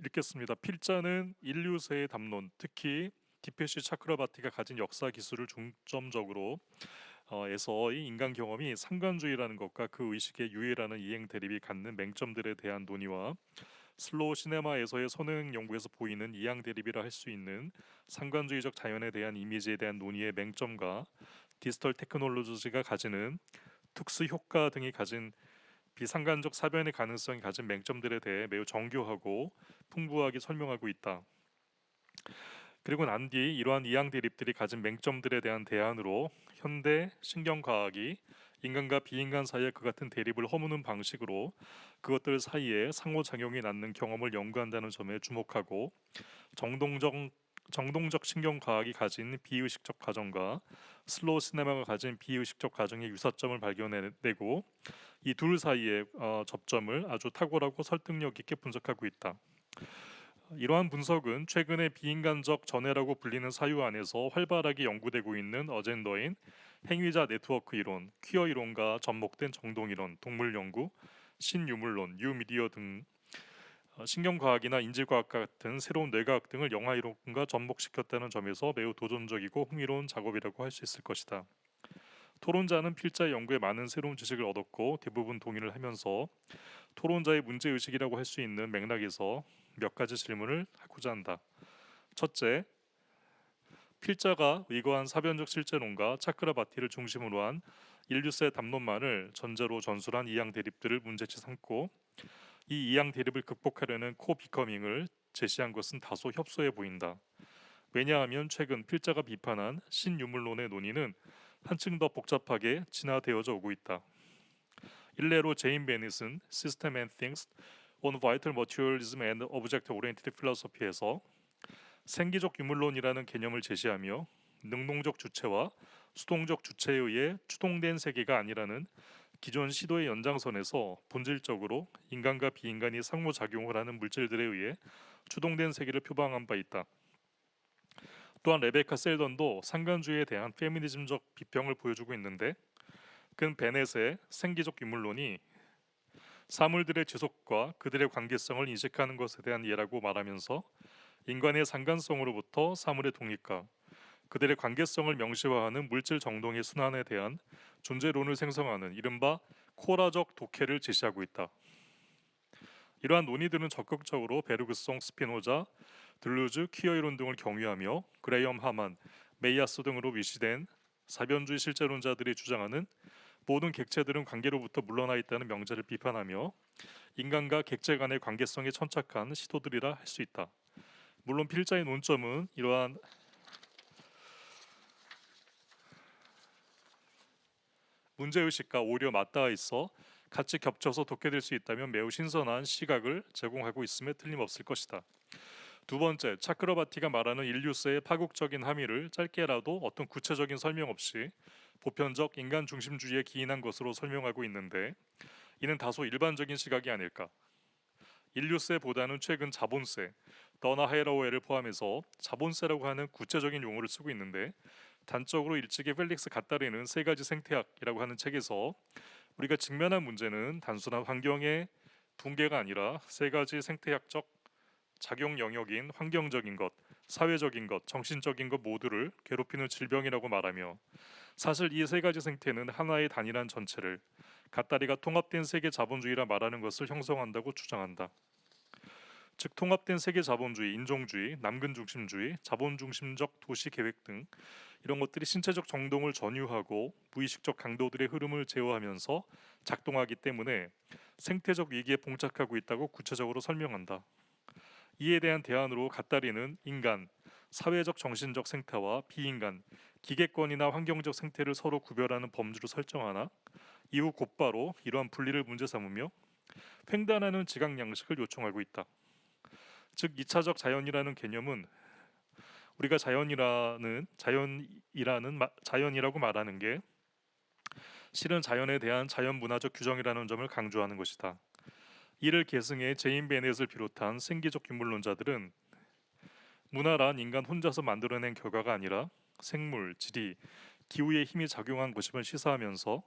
읽겠습니다. 필자는 인류세의 담론, 특히 디페시 차크라바티가 가진 역사 기술을 중점적으로 에서 이 인간 경험이 상관주의라는 것과 그 의식의 유해라는 이행 대립이 갖는 맹점들에 대한 논의와 슬로우 시네마에서의 선행 연구에서 보이는 이양 대립이라 할 수 있는 상관주의적 자연에 대한 이미지에 대한 논의의 맹점과 디지털 테크놀로지가 가지는 특수 효과 등이 가진 비상관적 사변의 가능성이 가진 맹점들에 대해 매우 정교하고 풍부하게 설명하고 있다. 그리고 난 뒤 이러한 이양 대립들이 가진 맹점들에 대한 대안으로 현대 신경과학이 인간과 비인간 사이의 그 같은 대립을 허무는 방식으로 그것들 사이에 상호작용이 낳는 경험을 연구한다는 점에 주목하고 정동적 신경과학이 가진 비의식적 과정과 슬로우 시네마가 가진 비의식적 과정의 유사점을 발견해내고 이 둘 사이의 접점을 아주 탁월하고 설득력 있게 분석하고 있다. 이러한 분석은 최근에 비인간적 전해라고 불리는 사유 안에서 활발하게 연구되고 있는 어젠더인 행위자 네트워크 이론, 퀴어 이론과 접목된 정동 이론, 동물 연구, 신유물론, 뉴미디어 등 신경과학이나 인지과학 같은 새로운 뇌과학 등을 영화 이론과 접목시켰다는 점에서 매우 도전적이고 흥미로운 작업이라고 할 수 있을 것이다. 토론자는 필자의 연구에 많은 새로운 지식을 얻었고 대부분 동의를 하면서 토론자의 문제의식이라고 할 수 있는 맥락에서 몇 가지 질문을 하고자 한다. 첫째, 필자가 의거한 사변적 실제론과 차크라바티를 중심으로 한 인류세 담론만을 전제로 전술한 이양 대립들을 문제치 삼고 이 이양 대립을 극복하려는 코비커밍을 제시한 것은 다소 협소해 보인다. 왜냐하면 최근 필자가 비판한 신유물론의 논의는 한층 더 복잡하게 진화되어져 오고 있다. 일례로 제인 베닛은 System and Things on Vital Materialism and Object-Oriented Philosophy에서 생기적 유물론이라는 개념을 제시하며 능동적 주체와 수동적 주체에 의해 추동된 세계가 아니라는 기존 시도의 연장선에서 본질적으로 인간과 비인간이 상호작용을 하는 물질들에 의해 추동된 세계를 표방한 바 있다. 또한 레베카 셀던도 상관주의에 대한 페미니즘적 비평을 보여주고 있는데 그는 베넷의 생기적 유물론이 사물들의 지속과 그들의 관계성을 인식하는 것에 대한 예라고 말하면서 인간의 상관성으로부터 사물의 독립과 그들의 관계성을 명시화하는 물질 정동의 순환에 대한 존재론을 생성하는 이른바 코라적 독해를 제시하고 있다. 이러한 논의들은 적극적으로 베르그송, 스피노자, 들루즈, 퀴어 이론 등을 경유하며 그레이엄 하만, 메이아스 등으로 위시된 사변주의 실제론자들이 주장하는 모든 객체들은 관계로부터 물러나 있다는 명제를 비판하며 인간과 객체 간의 관계성에 천착한 시도들이라 할 수 있다. 물론 필자의 논점은 이러한 문제의식과 오히려 맞닿아 있어 같이 겹쳐서 독해될 수 있다면 매우 신선한 시각을 제공하고 있음에 틀림없을 것이다. 두 번째, 차크라바티가 말하는 인류세의 파국적인 함의를 짧게라도 어떤 구체적인 설명 없이 보편적 인간 중심주의에 기인한 것으로 설명하고 있는데 이는 다소 일반적인 시각이 아닐까. 인류세보다는 최근 자본세, 더나 하이라오에를 포함해서 자본세라고 하는 구체적인 용어를 쓰고 있는데 단적으로 일찍이 펠릭스 가타리는 세 가지 생태학이라고 하는 책에서 우리가 직면한 문제는 단순한 환경의 붕괴가 아니라 세 가지 생태학적 작용 영역인 환경적인 것, 사회적인 것, 정신적인 것 모두를 괴롭히는 질병이라고 말하며 사실 이 세 가지 생태는 하나의 단일한 전체를 갓다리가 통합된 세계 자본주의라 말하는 것을 형성한다고 주장한다. 즉 통합된 세계 자본주의, 인종주의, 남근 중심주의, 자본 중심적 도시 계획 등 이런 것들이 신체적 정동을 전유하고 무의식적 강도들의 흐름을 제어하면서 작동하기 때문에 생태적 위기에 봉착하고 있다고 구체적으로 설명한다. 이에 대한 대안으로 갓다리는 인간, 사회적 정신적 생태와 비인간, 기계권이나 환경적 생태를 서로 구별하는 범주를 설정하나 이후 곧바로 이러한 분리를 문제 삼으며 횡단하는 지각 양식을 요청하고 있다. 즉 2차적 자연이라는 개념은 우리가 자연이라고 말하는 게 실은 자연에 대한 자연 문화적 규정이라는 점을 강조하는 것이다. 이를 계승해 제인 베넷을 비롯한 생기적 유물론자들은 문화란 인간 혼자서 만들어낸 결과가 아니라 생물, 지리, 기후의 힘이 작용한 것임을 시사하면서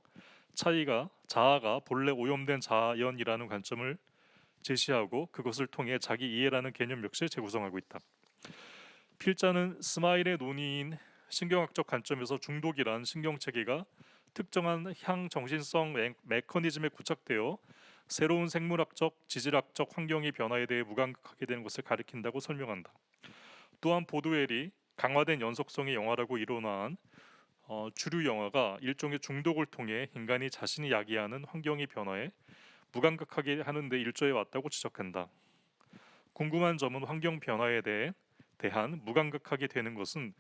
자아가 본래 오염된 자연이라는 관점을 제시하고 그것을 통해 자기 이해라는 개념 역시 재구성하고 있다. 필자는 스마일의 논의인 신경학적 관점에서 중독이란 신경체계가 특정한 향정신성 메커니즘에 구착되어 새로운 생물학적, 지질학적 환경의 변화에 대해 무감각하게 되는 것을 가리킨다고 설명한다. 또한 보드웰이 강화된 연속성의 영화라고 이론화한 주류 영화가 일종의 중독을 통해 인간이 자신이 야기하는 환경의 변화에 무감각하게 하는 데 일조해 왔다고 지적한다. 궁금한 점은 환경 변화에 대한 무감각하게 되는 것은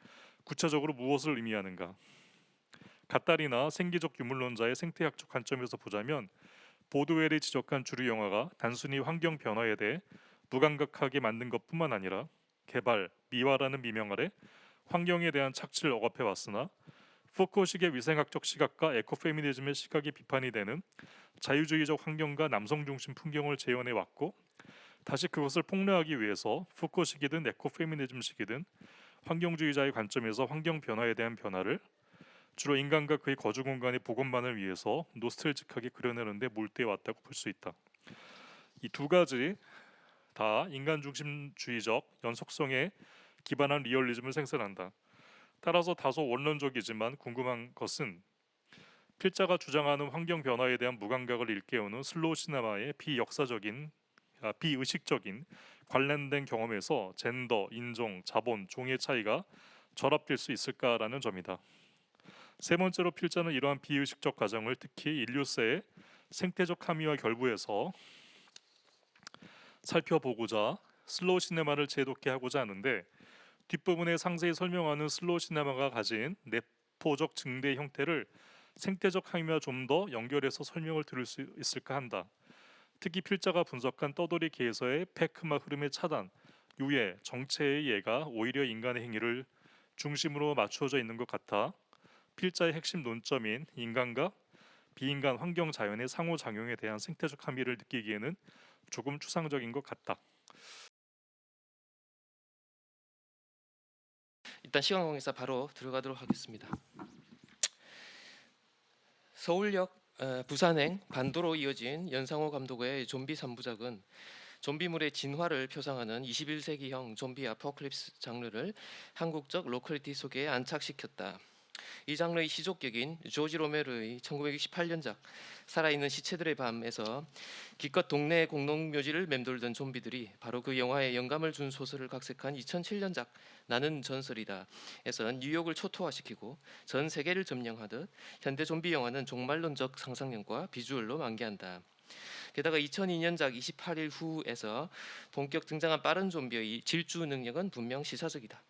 구체적으로 무엇을 의미하는가? 갓다리나 생기적 유물론자의 생태학적 관점에서 보자면 보드웰이 지적한 주류 영화가 단순히 환경 변화에 대해 무감각하게 만든 것뿐만 아니라 개발, 미화라는 미명 아래 환경에 대한 착취를 억압해 왔으나 포코식의 위생학적 시각과 에코페미니즘의 시각이 비판이 되는 자유주의적 환경과 남성 중심 풍경을 재현해 왔고 다시 그것을 폭로하기 위해서 포코식이든 에코페미니즘식이든 환경주의자의 관점에서 환경 변화에 대한 변화를 주로 인간과 그의 거주 공간의 복원만을 위해서 노스텔직하게 그려내는데 몰두해 왔다고 볼 수 있다. 이 두 가지 다 인간 중심주의적 연속성에 기반한 리얼리즘을 생산한다. 따라서 다소 원론적이지만 궁금한 것은 필자가 주장하는 환경 변화에 대한 무감각을 일깨우는 슬로우 시네마의 비의식적인 관련된 경험에서 젠더, 인종, 자본, 종의 차이가 결합될 수 있을까라는 점이다. 세 번째로 필자는 이러한 비의식적 과정을 특히 인류세의 생태적 함의와 결부해서 살펴보고자 슬로우 시네마를 재독해 하고자 하는데 뒷부분에 상세히 설명하는 슬로우 시네마가 가진 내포적 증대 형태를 생태적 함의와 좀 더 연결해서 설명을 들을 수 있을까 한다. 특히 필자가 분석한 떠돌이 개에서의 페크마 흐름의 차단, 유해, 정체의 예가 오히려 인간의 행위를 중심으로 맞추어져 있는 것 같아 필자의 핵심 논점인 인간과 비인간 환경 자연의 상호작용에 대한 생태적 함의를 느끼기에는 조금 추상적인 것 같다. 일단 시간 관계상 바로 들어가도록 하겠습니다. 서울역 부산행 반도로 이어진 연상호 감독의 좀비 3부작은 좀비물의 진화를 표상하는 21세기형 좀비 아포칼립스 장르를 한국적 로컬리티 속에 안착시켰다. 이 장르의 시족격인 조지 로메로의 1968년작 살아있는 시체들의 밤에서 기껏 동네 공동묘지를 맴돌던 좀비들이 바로 그 영화에 영감을 준 소설을 각색한 2007년작 나는 전설이다 에선 뉴욕을 초토화시키고 전 세계를 점령하듯 현대 좀비 영화는 종말론적 상상력과 비주얼로 만개한다. 게다가 2002년작 28일 후에서 본격 등장한 빠른 좀비의 질주 능력은 분명 시사적이다.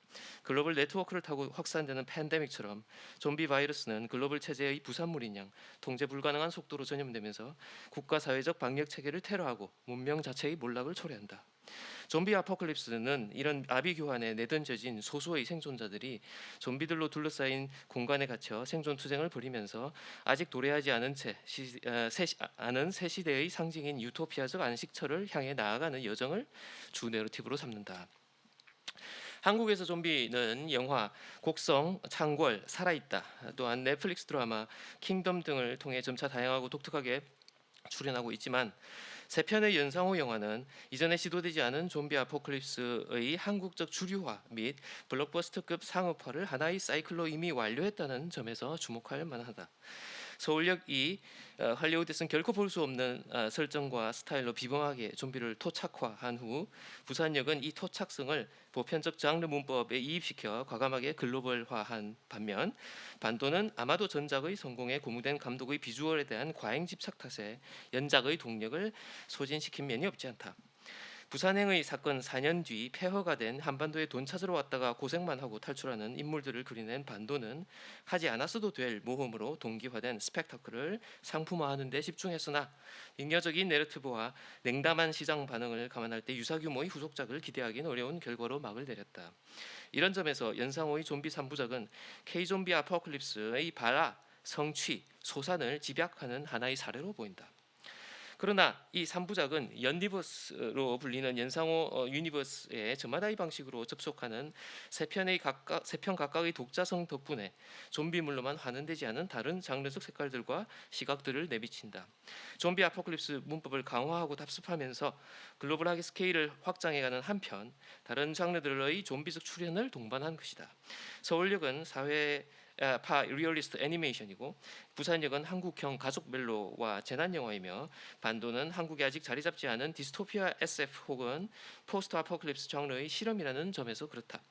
글로벌 네트워크를 타고 확산되는 팬데믹처럼 좀비 바이러스는 글로벌 체제의 부산물인 양 통제 불가능한 속도로 전염되면서 국가 사회적 방역 체계를 테러하고 문명 자체의 몰락을 초래한다. 좀비 아포칼립스는 이런 아비 규환에 내던져진 소수의 생존자들이 좀비들로 둘러싸인 공간에 갇혀 생존 투쟁을 벌이면서 아직 도래하지 않은 새 시대의 상징인 유토피아적 안식처를 향해 나아가는 여정을 주 내러티브로 삼는다. 한국에서 좀비는 영화, 곡성, 창궐, 살아있다, 또한 넷플릭스 드라마, 킹덤 등을 통해 점차 다양하고 독특하게 출연하고 있지만 세 편의 연상호 영화는 이전에 시도되지 않은 좀비 아포칼립스의 한국적 주류화 및 블록버스터급 상업화를 하나의 사이클로 이미 완료했다는 점에서 주목할 만하다. 서울역 2 할리우드에서는 결코 볼 수 없는 설정과 스타일로 비범하게 좀비를 토착화한 후 부산역은 이 토착성을 보편적 장르 문법에 이입시켜 과감하게 글로벌화한 반면 반도는 아마도 전작의 성공에 고무된 감독의 비주얼에 대한 과잉 집착 탓에 연작의 동력을 소진시킨 면이 없지 않다. 부산행의 사건 4년 뒤 폐허가 된 한반도에 돈 찾으러 왔다가 고생만 하고 탈출하는 인물들을 그려낸 반도는 하지 않았어도 될 모험으로 동기화된 스펙타클을 상품화하는 데 집중했으나 잉여적인 내러티브와 냉담한 시장 반응을 감안할 때 유사규모의 후속작을 기대하기는 어려운 결과로 막을 내렸다. 이런 점에서 연상호의 좀비 3부작은 K-좀비 아포칼립스의 발화, 성취, 소산을 집약하는 하나의 사례로 보인다. 그러나 이 3부작은 연니버스로 불리는 연상호 유니버스의 저마다의 방식으로 접속하는 세 편 각각의 독자성 덕분에 좀비물로만 환원되지 않은 다른 장르적 색깔들과 시각들을 내비친다. 좀비 아포칼립스 문법을 강화하고 답습하면서 글로벌하게 스케일을 확장해가는 한편 다른 장르들의 좀비적 출현을 동반한 것이다. 서울역은 사회파 리얼리스트 애니메이션이고 부산역은 한국형 가족 멜로와 재난 영화이며 반도는 한국에 아직 자리 잡지 않은 디스토피아 SF 혹은 포스트 아포칼립스 장르의 실험이라는 점에서 그렇다.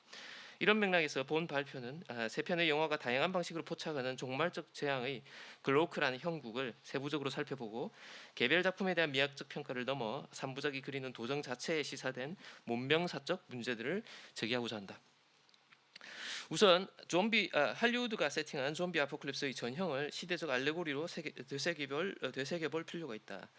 이런 맥락에서 본 발표는 세 편의 영화가 다양한 방식으로 포착하는 종말적 재앙의 글로크라는 형국을 세부적으로 살펴보고 개별 작품에 대한 미학적 평가를 넘어 3부작이 그리는 도정 자체에 시사된 문명사적 문제들을 제기하고자 한다. 우선 할리우드가 세팅한 좀비 아포칼립스의 전형을 시대적 알레고리로 되새겨볼 필요가 있다.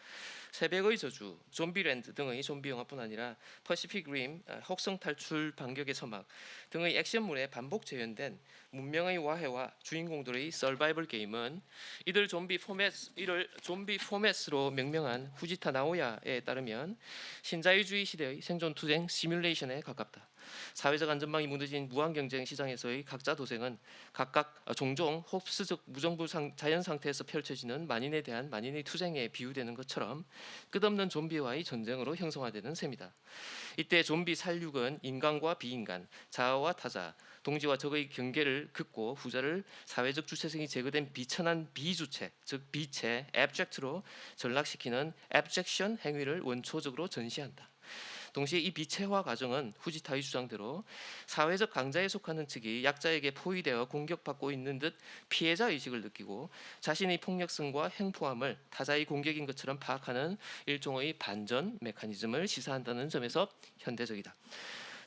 새벽의 저주, 좀비랜드 등의 좀비 영화뿐 아니라 퍼시픽 림, 혹성 탈출 반격의 서막 등의 액션물에 반복 재현된 문명의 와해와 주인공들의 서바이벌 게임은 이를 좀비 포맷으로 명명한 후지타 나오야에 따르면 신자유주의 시대의 생존 투쟁 시뮬레이션에 가깝다. 사회적 안전망이 무너진 무한경쟁 시장에서의 각자 도생은 각각 종종 홉스적 무정부 자연 상태에서 펼쳐지는 만인에 대한 만인의 투쟁에 비유되는 것처럼 끝없는 좀비와의 전쟁으로 형성화되는 셈이다. 이때 좀비 살육은 인간과 비인간, 자아와 타자, 동지와 적의 경계를 긋고 후자를 사회적 주체성이 제거된 비천한 비주체, 즉 비체, abject로 전락시키는 abjection 행위를 원초적으로 전시한다. 동시에 이 비체화 과정은 후지타의 주장대로 사회적 강자에 속하는 측이 약자에게 포위되어 공격받고 있는 듯 피해자 의식을 느끼고 자신의 폭력성과 행포함을 타자의 공격인 것처럼 파악하는 일종의 반전 메커니즘을 시사한다는 점에서 현대적이다.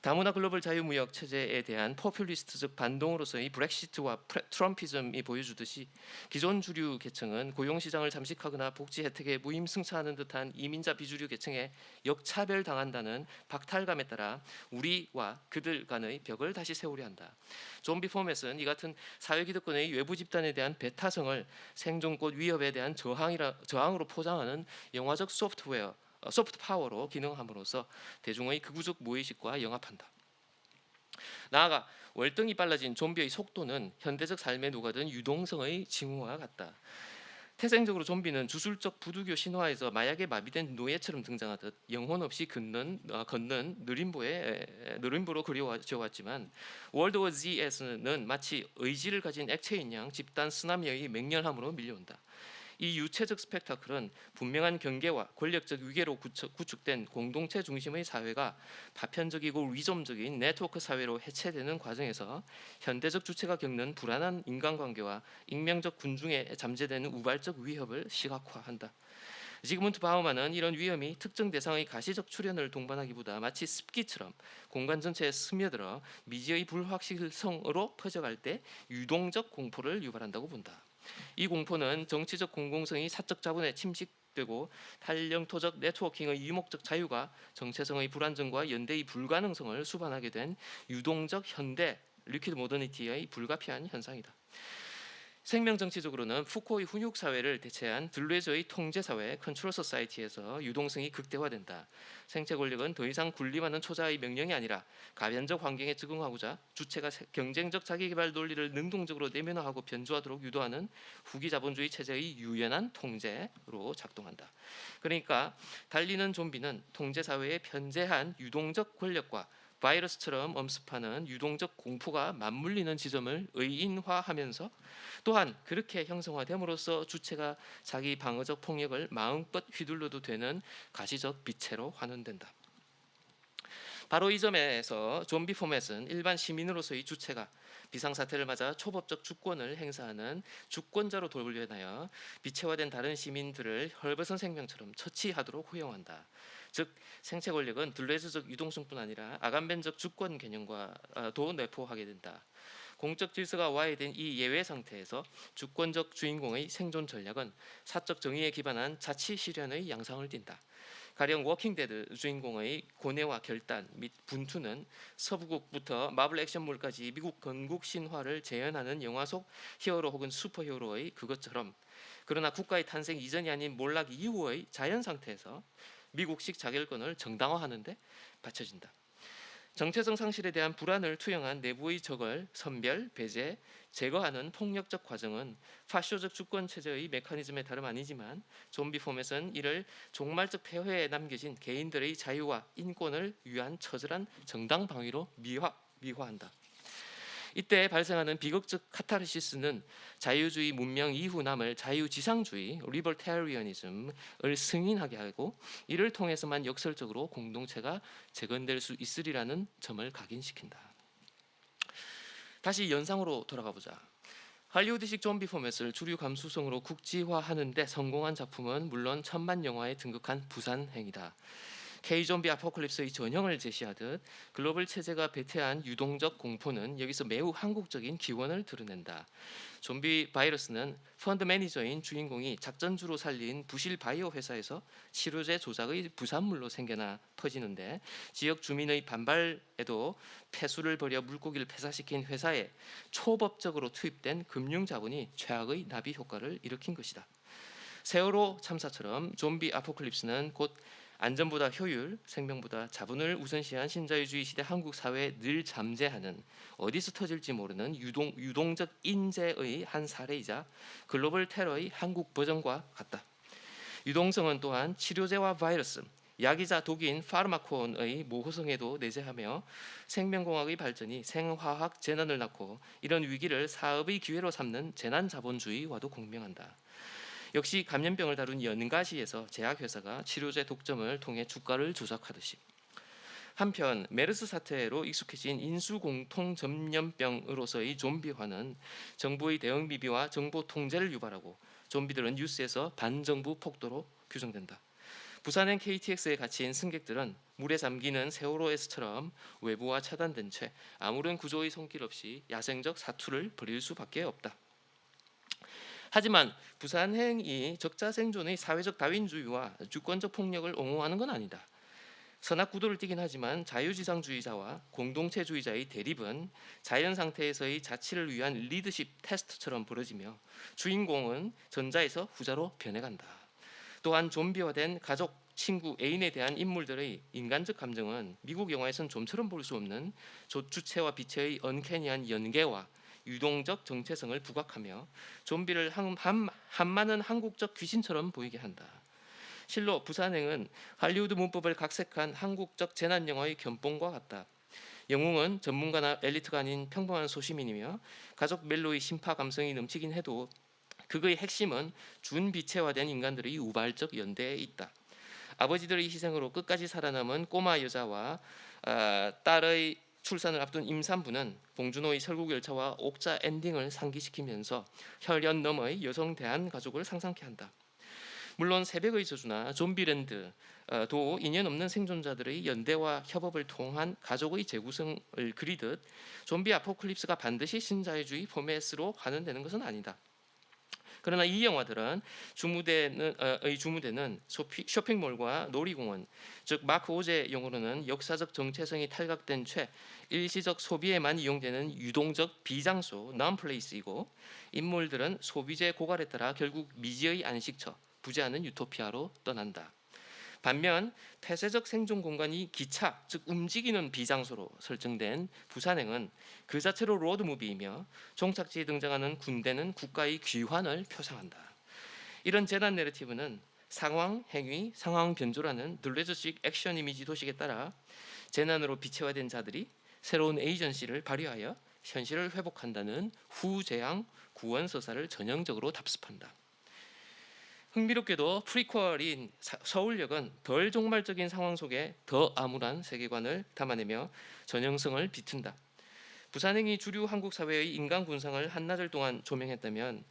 다문화 글로벌 자유무역 체제에 대한 포퓰리스트적 반동으로서의 브렉시트와 트럼피즘이 보여주듯이 기존 주류 계층은 고용시장을 잠식하거나 복지 혜택에 무임승차하는 듯한 이민자 비주류 계층에 역차별당한다는 박탈감에 따라 우리와 그들 간의 벽을 다시 세우려 한다. 좀비 포맷은 이 같은 사회기득권의 외부 집단에 대한 배타성을 생존권 위협에 대한 저항으로 포장하는 영화적 소프트 파워로 기능함으로써 대중의 극우적 무의식과 영합한다. 나아가 월등히 빨라진 좀비의 속도는 현대적 삶에 녹아든 유동성의 징후와 같다. 태생적으로 좀비는 주술적 부두교 신화에서 마약에 마비된 노예처럼 등장하듯 영혼 없이 걷는 느림보로 그려져왔지만 월드 워 Z에서는 마치 의지를 가진 액체인 양 집단 쓰나미의 맹렬함으로 밀려온다. 이 유체적 스펙타클은 분명한 경계와 권력적 위계로 구축된 공동체 중심의 사회가 파편적이고 위점적인 네트워크 사회로 해체되는 과정에서 현대적 주체가 겪는 불안한 인간관계와 익명적 군중에 잠재되는 우발적 위협을 시각화한다. 지그문트 바우만은 이런 위험이 특정 대상의 가시적 출현을 동반하기보다 마치 습기처럼 공간 전체에 스며들어 미지의 불확실성으로 퍼져갈 때 유동적 공포를 유발한다고 본다. 이 공포는 정치적 공공성이 사적 자본에 침식되고 탈영토적 네트워킹의 유목적 자유가 정체성의 불안정과 연대의 불가능성을 수반하게 된 유동적 현대 리퀴드 모더니티의 불가피한 현상이다. 생명 정치적으로는 푸코의 훈육 사회를 대체한 들레즈의 통제 사회 컨트롤 소사이티에서 유동성이 극대화된다. 생체 권력은 더 이상 군림하는 초자의 명령이 아니라 가변적 환경에 적응하고자 주체가 경쟁적 자기개발 논리를 능동적으로 내면화하고 변주하도록 유도하는 후기 자본주의 체제의 유연한 통제로 작동한다. 그러니까 달리는 좀비는 통제 사회의 편재한 유동적 권력과 바이러스처럼 엄습하는 유동적 공포가 맞물리는 지점을 의인화하면서 또한 그렇게 형성화됨으로써 주체가 자기 방어적 폭력을 마음껏 휘둘러도 되는 가시적 빛체로 환원된다. 바로 이 점에서 좀비 포맷은 일반 시민으로서의 주체가 비상사태를 맞아 초법적 주권을 행사하는 주권자로 돌변하여 비체화된 다른 시민들을 헐벗은 생명처럼 처치하도록 허용한다. 즉 생체 권력은 둘레즈적 유동성뿐 아니라 아간벤적 주권 개념과도 내포하게 된다. 공적 질서가 와해된 이 예외 상태에서 주권적 주인공의 생존 전략은 사적 정의에 기반한 자치 실현의 양상을 띈다. 가령 워킹데드 주인공의 고뇌와 결단 및 분투는 서부국부터 마블 액션물까지 미국 건국 신화를 재현하는 영화 속 히어로 혹은 슈퍼히어로의 그것처럼, 그러나 국가의 탄생 이전이 아닌 몰락 이후의 자연 상태에서 미국식 자결권을 정당화하는 데 바쳐진다. 정체성 상실에 대한 불안을 투영한 내부의 적을 선별, 배제, 제거하는 폭력적 과정은 파쇼적 주권 체제의 메커니즘에 다름 아니지만 좀비 포맷은 이를 종말적 폐허에 남겨진 개인들의 자유와 인권을 위한 처절한 정당 방위로 미화한다. 이때 발생하는 비극적 카타르시스는 자유주의 문명 이후 남을 자유지상주의 리버테리어니즘을 승인하게 하고 이를 통해서만 역설적으로 공동체가 재건될 수 있으리라는 점을 각인시킨다. 다시 연상으로 돌아가 보자. 할리우드식 좀비 포맷을 주류 감수성으로 국지화하는 데 성공한 작품은 물론 천만 영화에 등극한 부산행이다. K-좀비 아포칼립스의 전형을 제시하듯 글로벌 체제가 배태한 유동적 공포는 여기서 매우 한국적인 기원을 드러낸다. 좀비 바이러스는 펀드 매니저인 주인공이 작전주로 살린 부실 바이오 회사에서 치료제 조작의 부산물로 생겨나 터지는데 지역 주민의 반발에도 폐수를 버려 물고기를 폐사시킨 회사에 초법적으로 투입된 금융자본이 최악의 나비 효과를 일으킨 것이다. 세월호 참사처럼 좀비 아포칼립스는 곧 안전보다 효율, 생명보다 자본을 우선시한 신자유주의 시대 한국 사회에 늘 잠재하는 어디서 터질지 모르는 유동적 인재의 한 사례이자 글로벌 테러의 한국 버전과 같다. 유동성은 또한 치료제와 바이러스, 약이자 독인 파르마콘의 모호성에도 내재하며 생명공학의 발전이 생화학 재난을 낳고 이런 위기를 사업의 기회로 삼는 재난자본주의와도 공명한다. 역시 감염병을 다룬 연가시에서 제약회사가 치료제 독점을 통해 주가를 조작하듯이 한편 메르스 사태로 익숙해진 인수공통전염병으로서의 좀비화는 정부의 대응 미비와 정보 통제를 유발하고 좀비들은 뉴스에서 반정부 폭도로 규정된다. 부산행 KTX에 갇힌 승객들은 물에 잠기는 세월호에서처럼 외부와 차단된 채 아무런 구조의 손길 없이 야생적 사투를 벌일 수밖에 없다. 하지만 부산행이 적자 생존의 사회적 다윈주의와 주권적 폭력을 옹호하는 건 아니다. 선악구도를 띠긴 하지만 자유지상주의자와 공동체주의자의 대립은 자연 상태에서의 자치를 위한 리더십 테스트처럼 벌어지며 주인공은 전자에서 후자로 변해간다. 또한 좀비화된 가족, 친구, 애인에 대한 인물들의 인간적 감정은 미국 영화에선 좀처럼 볼 수 없는 주체와 비체의 언캐니한 연계와 유동적 정체성을 부각하며 좀비를 한많은 한국적 귀신처럼 보이게 한다. 실로 부산행은 할리우드 문법을 각색한 한국적 재난 영화의 견본과 같다. 영웅은 전문가나 엘리트가 아닌 평범한 소시민이며 가족 멜로의 심파 감성이 넘치긴 해도 그의 핵심은 준비체화된 인간들의 우발적 연대에 있다. 아버지들의 희생으로 끝까지 살아남은 꼬마 여자와 딸의 출산을 앞둔 임산부는 봉준호의 설국열차와 옥자 엔딩을 상기시키면서 혈연 너머의 여성 대한 가족을 상상케 한다. 물론 새벽의 저주나 좀비랜드도 인연 없는 생존자들의 연대와 협업을 통한 가족의 재구성을 그리듯 좀비 아포칼립스가 반드시 신자유주의 포맷으로 환원되는 것은 아니다. 그러나 이 영화들은 주무대는 쇼핑몰과 놀이공원, 즉 마크 오제 용어로는 역사적 정체성이 탈각된 채 일시적 소비에만 이용되는 유동적 비장소 (non-place이고) 인물들은 소비재 고갈에 따라 결국 미지의 안식처, 부재하는 유토피아로 떠난다. 반면 폐쇄적 생존 공간이 기차, 즉 움직이는 비장소로 설정된 부산행은 그 자체로 로드무비이며 종착지에 등장하는 군대는 국가의 귀환을 표상한다. 이런 재난 내러티브는 상황, 행위, 상황 변조라는 둘레즈식 액션 이미지 도식에 따라 재난으로 비체화된 자들이 새로운 에이전시를 발휘하여 현실을 회복한다는 후재앙 구원 서사를 전형적으로 답습한다. 흥미롭게도 프리퀄인 서울역은 덜 종말적인 상황 속에 더 암울한 세계관을 담아내며 전형성을 비튼다. 부산행이 주류 한국 사회의 인간 군상을 한나절 동안 조명했다면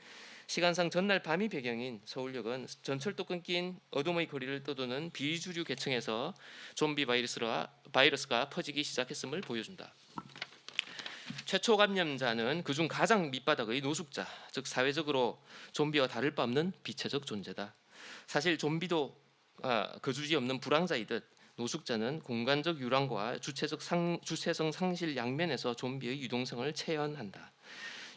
시간상 전날 밤이 배경인 서울역은 전철도 끊긴 어둠의 거리를 떠도는 비주류 계층에서 좀비 바이러스가 퍼지기 시작했음을 보여준다. 최초 감염자는 그중 가장 밑바닥의 노숙자, 즉 사회적으로 좀비와 다를 바 없는 비체적 존재다. 사실 좀비도 거주지 없는 불황자이듯 노숙자는 공간적 유랑과 주체성 상실 양면에서 좀비의 유동성을 체현한다.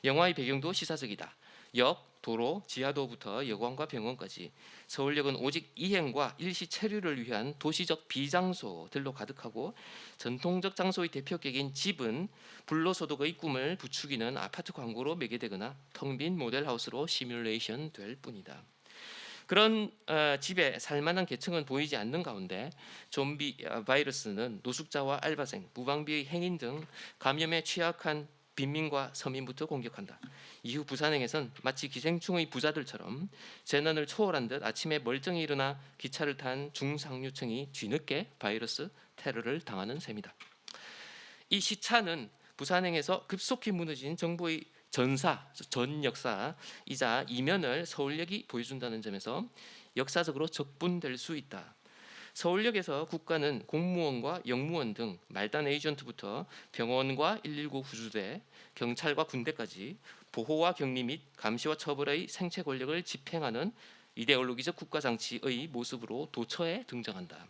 영화의 배경도 시사적이다. 역, 도로, 지하도부터 여관과 병원까지 서울역은 오직 이행과 일시 체류를 위한 도시적 비장소들로 가득하고 전통적 장소의 대표격인 집은 불로소득의 꿈을 부추기는 아파트 광고로 매개되거나 텅 빈 모델하우스로 시뮬레이션 될 뿐이다. 그런 집에 살만한 계층은 보이지 않는 가운데 좀비 바이러스는 노숙자와 알바생, 무방비의 행인 등 감염에 취약한 빈민과 서민부터 공격한다. 이후 부산행에선 마치 기생충의 부자들처럼 재난을 초월한 듯 아침에 멀쩡히 일어나 기차를 탄 중상류층이 뒤늦게 바이러스 테러를 당하는 셈이다. 이 시차는 부산행에서 급속히 무너진 정부의 전 역사이자 이면을 서울역이 보여준다는 점에서 역사적으로 적분될 수 있다. 서울역에서 국가는 공무원과 영무원 등 말단 에이전트부터 병원과 119 구조대, 경찰과 군대까지 보호와 격리 및 감시와 처벌의 생체 권력을 집행하는 이데올로기적 국가 장치의 모습으로 도처에 등장한다.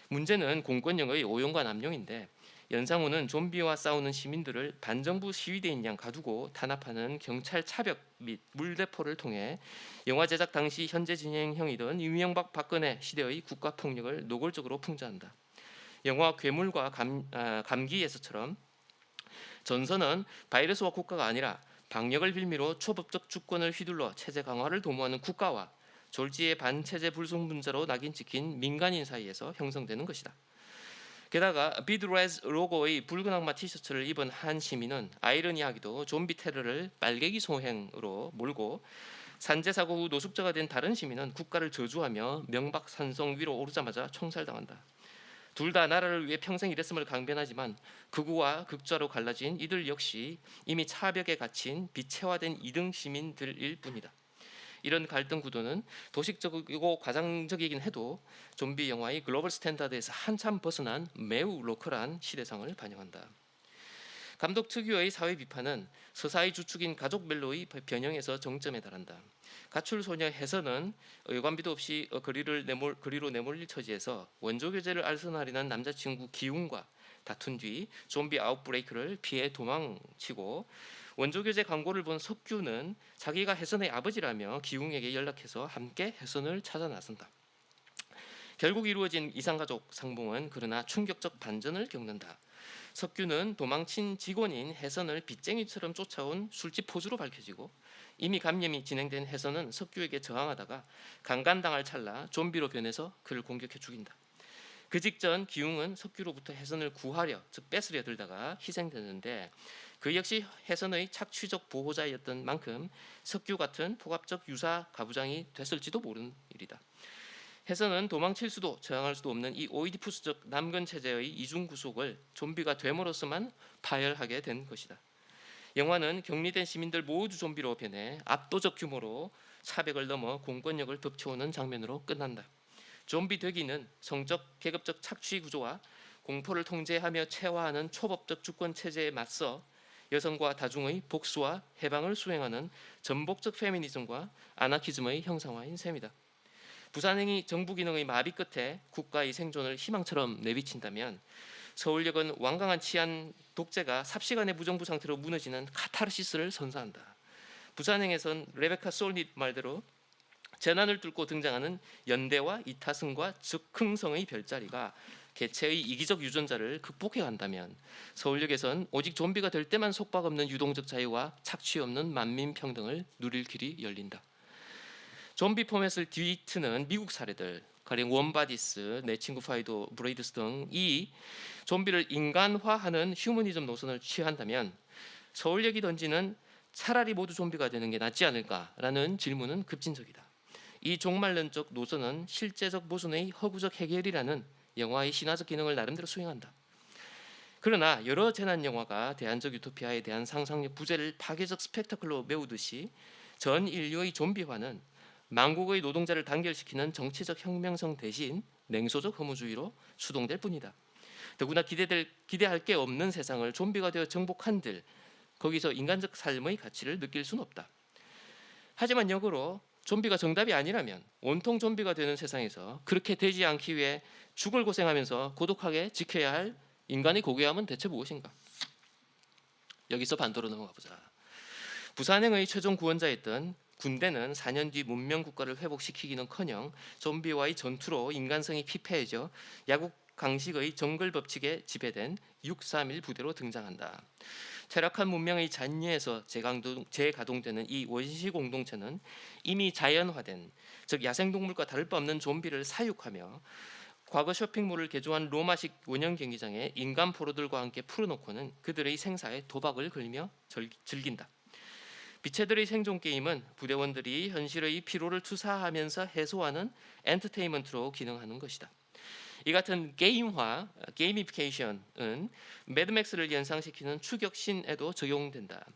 문제는 공권력의 오용과 남용인데 연상호는 좀비와 싸우는 시민들을 반정부 시위대인 양 가두고 탄압하는 경찰 차벽 및 물대포를 통해 영화 제작 당시 현재 진행형이던 이명박 박근혜 시대의 국가 폭력을 노골적으로 풍자한다. 영화 괴물과 감기에서처럼 전선은 바이러스와 국가가 아니라 방역을 빌미로 초법적 주권을 휘둘러 체제 강화를 도모하는 국가와 졸지의 반체제 불순분자로 낙인 찍힌 민간인 사이에서 형성되는 것이다. 게다가 비드레즈 로고의 붉은 악마 티셔츠를 입은 한 시민은 아이러니하게도 좀비 테러를 빨개기 소행으로 몰고 산재사고 후 노숙자가 된 다른 시민은 국가를 저주하며 명박산성 위로 오르자마자 총살당한다. 둘 다 나라를 위해 평생 일했음을 강변하지만 극우와 극좌로 갈라진 이들 역시 이미 차벽에 갇힌 비체화된 이등 시민들일 뿐이다. 이런 갈등 구도는 도식적이고 과장적이긴 해도 좀비 영화의 글로벌 스탠다드에서 한참 벗어난 매우 로컬한 시대상을 반영한다. 감독 특유의 사회 비판은 서사의 주축인 가족 멜로의 변형에서 정점에 달한다. 가출 소녀 혜선은 여관비도 없이 거리로 내몰릴 처지에서 원조 교제를 알선하려는 남자친구 기웅과 다툰 뒤 좀비 아웃브레이크를 피해 도망치고 원조 교제 광고를 본 석규는 자기가 혜선의 아버지라며 기웅에게 연락해서 함께 혜선을 찾아 나선다. 결국 이루어진 이상가족 상봉은 그러나 충격적 반전을 겪는다. 석규는 도망친 직원인 혜선을 빚쟁이처럼 쫓아온 술집 포주로 밝혀지고 이미 감염이 진행된 혜선은 석규에게 저항하다가 강간당할 찰나 좀비로 변해서 그를 공격해 죽인다. 그 직전 기웅은 석규로부터 혜선을 구하려 즉 뺏으려 들다가 희생되는데 그 역시 혜선의 착취적 보호자였던 만큼 석규 같은 포갑적 유사 가부장이 됐을지도 모르는 일이다. 혜선은 도망칠 수도 저항할 수도 없는 이 오이디푸스적 남근 체제의 이중 구속을 좀비가 됨으로써만 파열하게 된 것이다. 영화는 격리된 시민들 모두 좀비로 변해 압도적 규모로 차벽을 넘어 공권력을 덮쳐오는 장면으로 끝난다. 좀비 되기는 성적 계급적 착취 구조와 공포를 통제하며 체화하는 초법적 주권 체제에 맞서 여성과 다중의 복수와 해방을 수행하는 전복적 페미니즘과 아나키즘의 형상화인 셈이다. 부산행이 정부 기능의 마비 끝에 국가의 생존을 희망처럼 내비친다면 서울역은 완강한 치안 독재가 삽시간의 무정부 상태로 무너지는 카타르시스를 선사한다. 부산행에선 레베카 솔닛 말대로 재난을 뚫고 등장하는 연대와 이타승과 즉흥성의 별자리가 개체의 이기적 유전자를 극복해 간다면 서울역에선 오직 좀비가 될 때만 속박 없는 유동적 자유와 착취 없는 만민 평등을 누릴 길이 열린다. 좀비 포맷을 뒤이트는 미국 사례들, 가령 원바디스, 내 친구 파이도, 브레이드스 등이 좀비를 인간화하는 휴머니즘 노선을 취한다면 서울역이 던지는 차라리 모두 좀비가 되는 게 낫지 않을까라는 질문은 급진적이다. 이 종말론적 노선은 실제적 모순의 허구적 해결이라는 영화의 신화적 기능을 나름대로 수행한다. 그러나 여러 재난 영화가 대안적 유토피아에 대한 상상력 부재를 파괴적 스펙타클로 메우듯이 전 인류의 좀비화는 망국의 노동자를 단결시키는 정치적 혁명성 대신 냉소적 허무주의로 수동될 뿐이다. 더구나 기대할 게 없는 세상을 좀비가 되어 정복한들 거기서 인간적 삶의 가치를 느낄 수는 없다. 하지만 역으로 좀비가 정답이 아니라면 온통 좀비가 되는 세상에서 그렇게 되지 않기 위해 죽을 고생하면서 고독하게 지켜야 할 인간의 고귀함은 대체 무엇인가? 여기서 반도로 넘어가 보자. 부산행의 최종 구원자였던 군대는 4년 뒤 문명 국가를 회복시키기는커녕 좀비와의 전투로 인간성이 피폐해져 야국 강식의 정글 법칙에 지배된 631 부대로 등장한다. 퇴락한 문명의 잔여에서 재가동되는 이 원시 공동체는 이미 자연화된, 즉 야생동물과 다를 바 없는 좀비를 사육하며 과거 쇼핑몰을 개조한 로마식 원형 경기장에 인간 포로들과 함께 풀어놓고는 그들의 생사에 도박을 걸며 즐긴다. 비체들의 생존 게임은 부대원들이 현실의 피로를 투사하면서 해소하는 엔터테인먼트로 기능하는 것이다. 이 같은 게임화, 게이미피케이션은 매드맥스를 연상시키는 추격신에도 적용된다.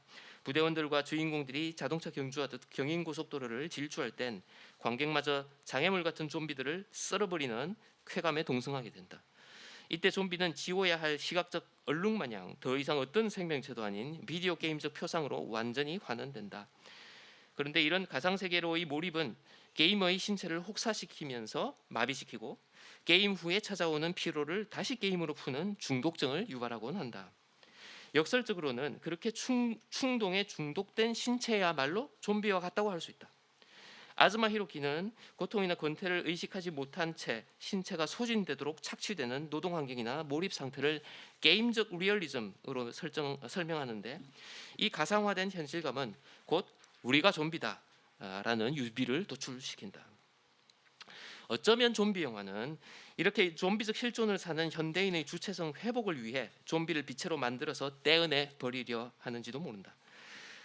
부대원들과 주인공들이 자동차 경주하듯 경인고속도로를 질주할 땐 관객마저 장애물 같은 좀비들을 썰어버리는 쾌감에 동승하게 된다. 이때 좀비는 지워야 할 시각적 얼룩마냥 더 이상 어떤 생명체도 아닌 비디오 게임적 표상으로 완전히 환원된다. 그런데 이런 가상세계로의 몰입은 게이머의 신체를 혹사시키면서 마비시키고 게임 후에 찾아오는 피로를 다시 게임으로 푸는 중독증을 유발하곤 한다. 역설적으로는 그렇게 충동에 중독된 신체야말로 좀비와 같다고 할 수 있다. 아즈마 히로키는 고통이나 권태를 의식하지 못한 채 신체가 소진되도록 착취되는 노동 환경이나 몰입 상태를 게임적 리얼리즘으로 설명하는데 이 가상화된 현실감은 곧 우리가 좀비다라는 유비를 도출시킨다. 어쩌면 좀비 영화는 이렇게 좀비적 실존을 사는 현대인의 주체성 회복을 위해 좀비를 비체로 만들어서 떼어내 버리려 하는지도 모른다.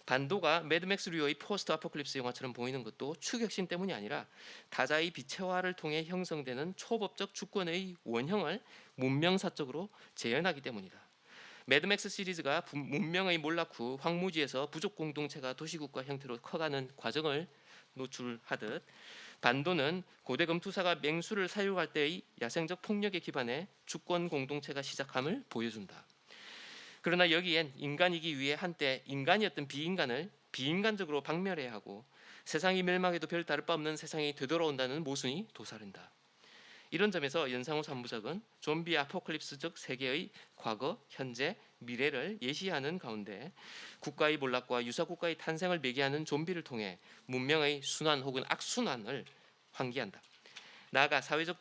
반도가 매드맥스류의 포스트 아포칼립스 영화처럼 보이는 것도 추격신 때문이 아니라 타자의 비체화를 통해 형성되는 초법적 주권의 원형을 문명사적으로 재현하기 때문이다. 매드맥스 시리즈가 문명의 몰락 후 황무지에서 부족 공동체가 도시국가 형태로 커가는 과정을 노출하듯 반도는 고대 검투사가 맹수를 사육할 때의 야생적 폭력에 기반해 주권 공동체가 시작함을 보여준다. 그러나 여기엔 인간이기 위해 한때 인간이었던 비인간을 비인간적으로 박멸해야 하고 세상이 멸망해도 별 다를 바 없는 세상이 되돌아온다는 모순이 도사린다. 이런 점에서 연상호 3부작은 좀비 아포칼립스적 세계의 과거, 현재, 미래를 예시하는 가운데 국가의 몰락과 유사국가의 탄생을 매개하는 좀비를 통해 문명의 순환 혹은 악순환을 환기한다. 나아가 사회적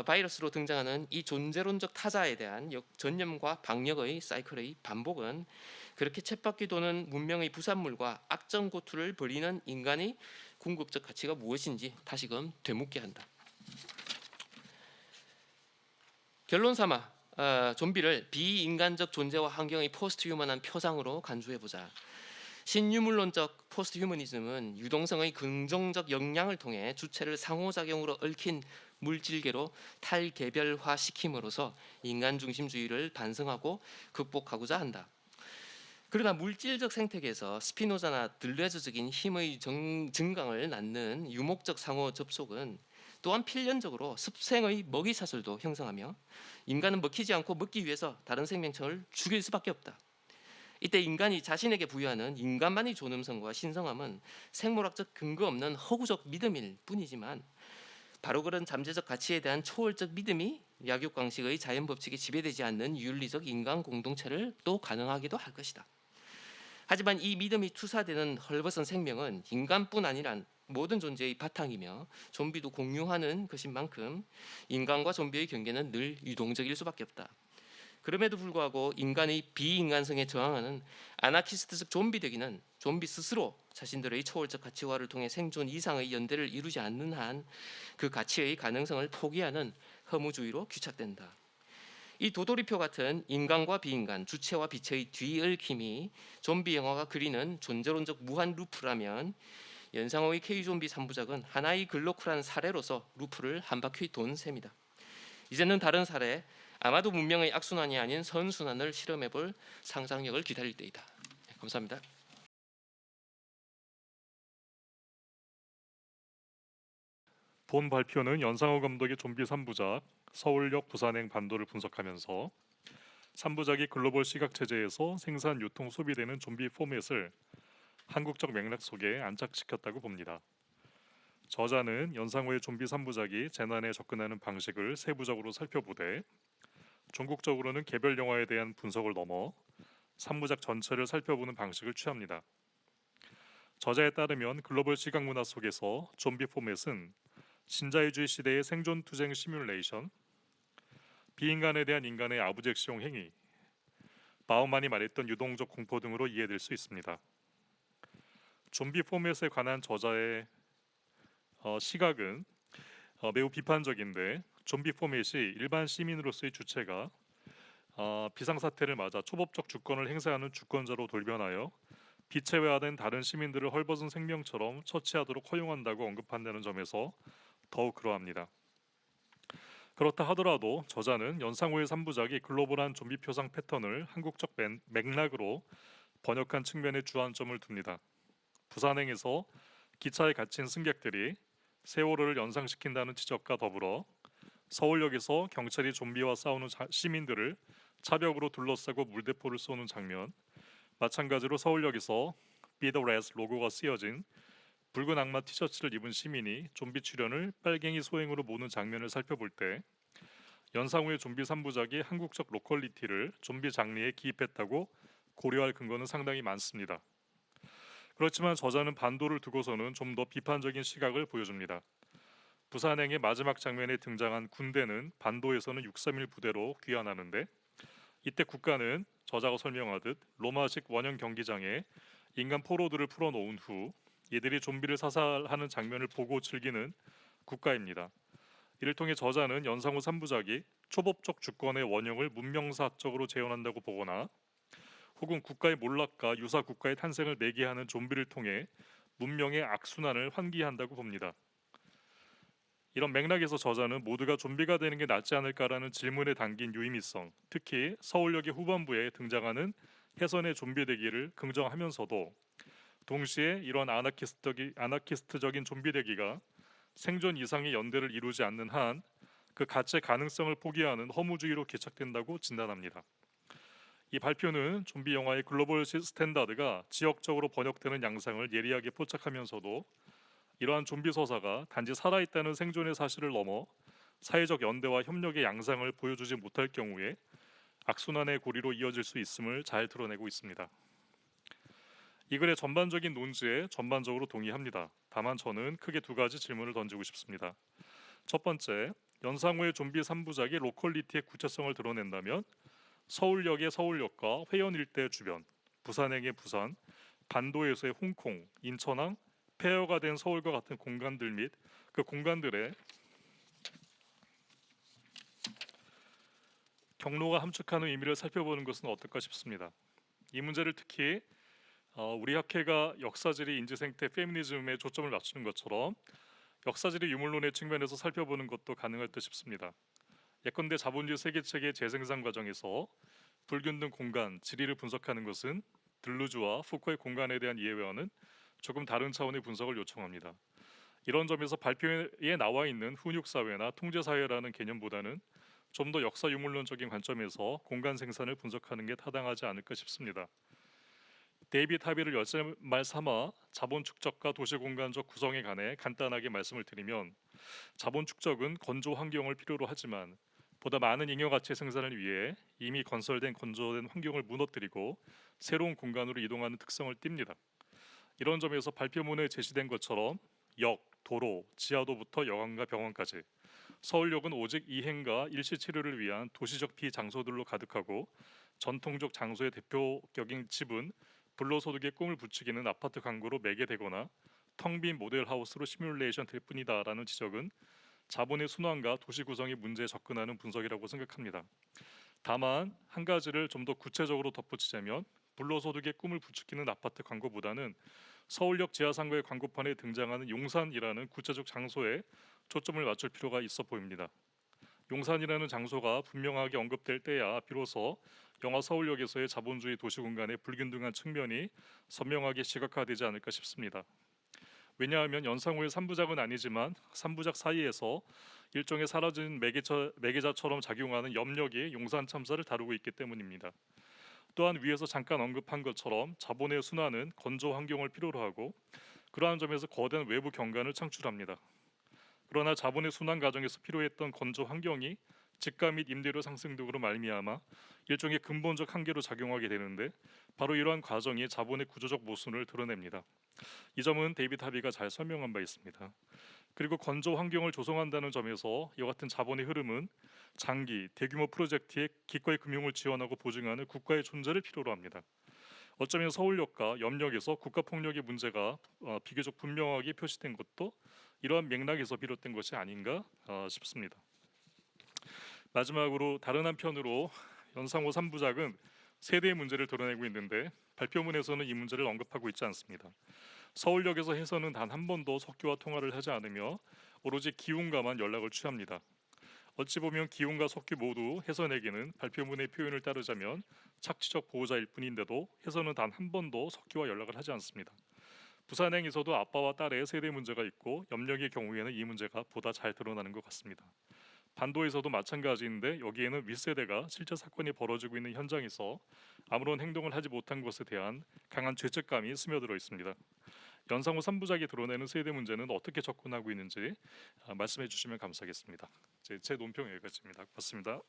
바이러스로 등장하는 이 존재론적 타자에 대한 전념과 방역의 사이클의 반복은 그렇게 쳇바퀴 도는 문명의 부산물과 악정고투를 벌이는 인간의 궁극적 가치가 무엇인지 다시금 되묻게 한다. 결론 삼아 좀비를 비인간적 존재와 환경의 포스트 휴먼한 표상으로 간주해보자. 신유물론적 포스트 휴머니즘은 유동성의 긍정적 역량을 통해 주체를 상호작용으로 얽힌 물질계로 탈개별화시킴으로써 인간중심주의를 반성하고 극복하고자 한다. 그러나 물질적 생태계에서 스피노자나 들레즈적인 힘의 증강을 낳는 유목적 상호 접속은 또한 필연적으로 습생의 먹이사슬도 형성하며 인간은 먹히지 않고 먹기 위해서 다른 생명체를 죽일 수밖에 없다. 이때 인간이 자신에게 부여하는 인간만의 존엄성과 신성함은 생물학적 근거 없는 허구적 믿음일 뿐이지만 바로 그런 잠재적 가치에 대한 초월적 믿음이 약육강식의 자연 법칙에 지배되지 않는 윤리적 인간 공동체를 또 가능하기도 할 것이다. 하지만 이 믿음이 투사되는 헐벗은 생명은 인간뿐 아니라 모든 존재의 바탕이며 좀비도 공유하는 것인 만큼 인간과 좀비의 경계는 늘 유동적일 수밖에 없다. 그럼에도 불구하고 인간의 비인간성에 저항하는 아나키스트적 좀비되기는 좀비 스스로 자신들의 초월적 가치화를 통해 생존 이상의 연대를 이루지 않는 한 그 가치의 가능성을 포기하는 허무주의로 귀착된다. 이 도돌이표 같은 인간과 비인간, 주체와 빛의 뒤얽힘이 좀비 영화가 그리는 존재론적 무한 루프라면 연상호의 K좀비 3부작은 하나의 글로컬한 사례로서 루프를 한 바퀴 돈 셈이다. 이제는 다른 사례, 아마도 문명의 악순환이 아닌 선순환을 실험해볼 상상력을 기다릴 때이다. 감사합니다. 본 발표는 연상호 감독의 좀비 3부작 서울역 부산행 반도를 분석하면서 3부작이 글로벌 시각 체제에서 생산, 유통, 소비되는 좀비 포맷을 한국적 맥락 속에 안착시켰다고 봅니다. 저자는 연상호의 좀비 3부작이 재난에 접근하는 방식을 세부적으로 살펴보되 종국적으로는 개별 영화에 대한 분석을 넘어 3부작 전체를 살펴보는 방식을 취합니다. 저자에 따르면 글로벌 시각 문화 속에서 좀비 포맷은 신자유주의 시대의 생존 투쟁 시뮬레이션, 비인간에 대한 인간의 아부잭시용 행위, 바우만이 말했던 유동적 공포 등으로 이해될 수 있습니다. 좀비 포맷에 관한 저자의 시각은 매우 비판적인데 좀비 포맷이 일반 시민으로서의 주체가 비상사태를 맞아 초법적 주권을 행사하는 주권자로 돌변하여 비체화된 다른 시민들을 헐벗은 생명처럼 처치하도록 허용한다고 언급한다는 점에서 더욱 그러합니다. 그렇다 하더라도 저자는 연상호의 3부작이 글로벌한 좀비 표상 패턴을 한국적 맥락으로 번역한 측면에 주안점을 둡니다. 부산행에서 기차에 갇힌 승객들이 세월호를 연상시킨다는 지적과 더불어 서울역에서 경찰이 좀비와 싸우는 시민들을 차벽으로 둘러싸고 물대포를 쏘는 장면, 마찬가지로 서울역에서 Be the Rest 로고가 쓰여진 붉은 악마 티셔츠를 입은 시민이 좀비 출연을 빨갱이 소행으로 모는 장면을 살펴볼 때 연상호의 좀비 3부작이 한국적 로컬리티를 좀비 장르에 기입했다고 고려할 근거는 상당히 많습니다. 그렇지만 저자는 반도를 두고서는 좀 더 비판적인 시각을 보여줍니다. 부산행의 마지막 장면에 등장한 군대는 반도에서는 631 부대로 귀환하는데 이때 국가는 저자가 설명하듯 로마식 원형 경기장에 인간 포로들을 풀어놓은 후 이들이 좀비를 사살하는 장면을 보고 즐기는 국가입니다. 이를 통해 저자는 연상호 3부작이 초법적 주권의 원형을 문명사적으로 재현한다고 보거나 혹은 국가의 몰락과 유사 국가의 탄생을 매개하는 좀비를 통해 문명의 악순환을 환기한다고 봅니다. 이런 맥락에서 저자는 모두가 좀비가 되는 게 낫지 않을까라는 질문에 담긴 유의미성, 특히 서울역의 후반부에 등장하는 해선의 좀비 대기를 긍정하면서도 동시에 이런 아나키스트적인 좀비 대기가 생존 이상의 연대를 이루지 않는 한 그 가치의 가능성을 포기하는 허무주의로 개착된다고 진단합니다. 이 발표는 좀비 영화의 글로벌 스탠다드가 지역적으로 번역되는 양상을 예리하게 포착하면서도 이러한 좀비 서사가 단지 살아있다는 생존의 사실을 넘어 사회적 연대와 협력의 양상을 보여주지 못할 경우에 악순환의 고리로 이어질 수 있음을 잘 드러내고 있습니다. 이 글의 전반적인 논지에 전반적으로 동의합니다. 다만 저는 크게 두 가지 질문을 던지고 싶습니다. 첫 번째, 연상호의 좀비 3부작이 로컬리티의 구체성을 드러낸다면 서울역의 서울역과 회원 일대 주변, 부산행의 부산, 반도에서의 홍콩, 인천항, 폐허가 된 서울과 같은 공간들 및 그 공간들의 경로가 함축하는 의미를 살펴보는 것은 어떨까 싶습니다. 이 문제를 특히 우리 학회가 역사지리 인지생태 페미니즘에 초점을 맞추는 것처럼 역사지리 유물론의 측면에서 살펴보는 것도 가능할 듯 싶습니다. 예컨대 자본주의 세계체계 재생산 과정에서 불균등 공간, 지리를 분석하는 것은 들루즈와 푸코의 공간에 대한 이해와는 조금 다른 차원의 분석을 요청합니다. 이런 점에서 발표에 나와 있는 훈육사회나 통제사회라는 개념보다는 좀 더 역사 유물론적인 관점에서 공간 생산을 분석하는 게 타당하지 않을까 싶습니다. 데이빗 하비를 열쇠말 삼아 자본 축적과 도시 공간적 구성에 관해 간단하게 말씀을 드리면, 자본 축적은 건조 환경을 필요로 하지만 보다 많은 잉여 가치 생산을 위해 이미 건설된 건조된 환경을 무너뜨리고 새로운 공간으로 이동하는 특성을 띱니다. 이런 점에서 발표문에 제시된 것처럼 역, 도로, 지하도부터 여관과 병원까지 서울역은 오직 이행과 일시 치료를 위한 도시적 비장소들로 가득하고, 전통적 장소의 대표격인 집은 불로소득의 꿈을 부추기는 아파트 광고로 매개되거나 텅 빈 모델 하우스로 시뮬레이션 될 뿐이다라는 지적은 자본의 순환과 도시 구성의 문제에 접근하는 분석이라고 생각합니다. 다만 한 가지를 좀 더 구체적으로 덧붙이자면, 불로소득의 꿈을 부추기는 아파트 광고보다는 서울역 지하상가의 광고판에 등장하는 용산이라는 구체적 장소에 초점을 맞출 필요가 있어 보입니다. 용산이라는 장소가 분명하게 언급될 때야 비로소 영화 서울역에서의 자본주의 도시공간의 불균등한 측면이 선명하게 시각화되지 않을까 싶습니다. 왜냐하면 연상호의 3부작은 아니지만 3부작 사이에서 일종의 사라진 매개자처럼 작용하는 염력이 용산 참사를 다루고 있기 때문입니다. 또한 위에서 잠깐 언급한 것처럼 자본의 순환은 건조 환경을 필요로 하고, 그러한 점에서 거대한 외부 경관을 창출합니다. 그러나 자본의 순환 과정에서 필요했던 건조 환경이 집가 및 임대료 상승 등으로 말미암아 일종의 근본적 한계로 작용하게 되는데, 바로 이러한 과정이 자본의 구조적 모순을 드러냅니다. 이 점은 데이빗 하비가 잘 설명한 바 있습니다. 그리고 건조 환경을 조성한다는 점에서 이와 같은 자본의 흐름은 장기, 대규모 프로젝트에 기꺼이 금융을 지원하고 보증하는 국가의 존재를 필요로 합니다. 어쩌면 서울역과 염력에서 국가폭력의 문제가 비교적 분명하게 표시된 것도 이러한 맥락에서 비롯된 것이 아닌가 싶습니다. 마지막으로 다른 한편으로 연상호 3부작은 세대의 문제를 드러내고 있는데, 발표문에서는 이 문제를 언급하고 있지 않습니다. 서울역에서 해서는 단 한 번도 석규와 통화를 하지 않으며 오로지 기훈과만 연락을 취합니다. 어찌 보면 기훈과 석규 모두 혜선에게는 발표문의 표현을 따르자면 착취적 보호자일 뿐인데도 혜선은 단 한 번도 석규와 연락을 하지 않습니다. 부산행에서도 아빠와 딸의 세대 문제가 있고, 염력의 경우에는 이 문제가 보다 잘 드러나는 것 같습니다. 반도에서도 마찬가지인데, 여기에는 윗세대가 실제 사건이 벌어지고 있는 현장에서 아무런 행동을 하지 못한 것에 대한 강한 죄책감이 스며들어 있습니다. 연상호 3부작이 드러내는 세대 문제는 어떻게 접근하고 있는지 말씀해 주시면 감사하겠습니다. 제 논평 여기까지입니다. 고맙습니다.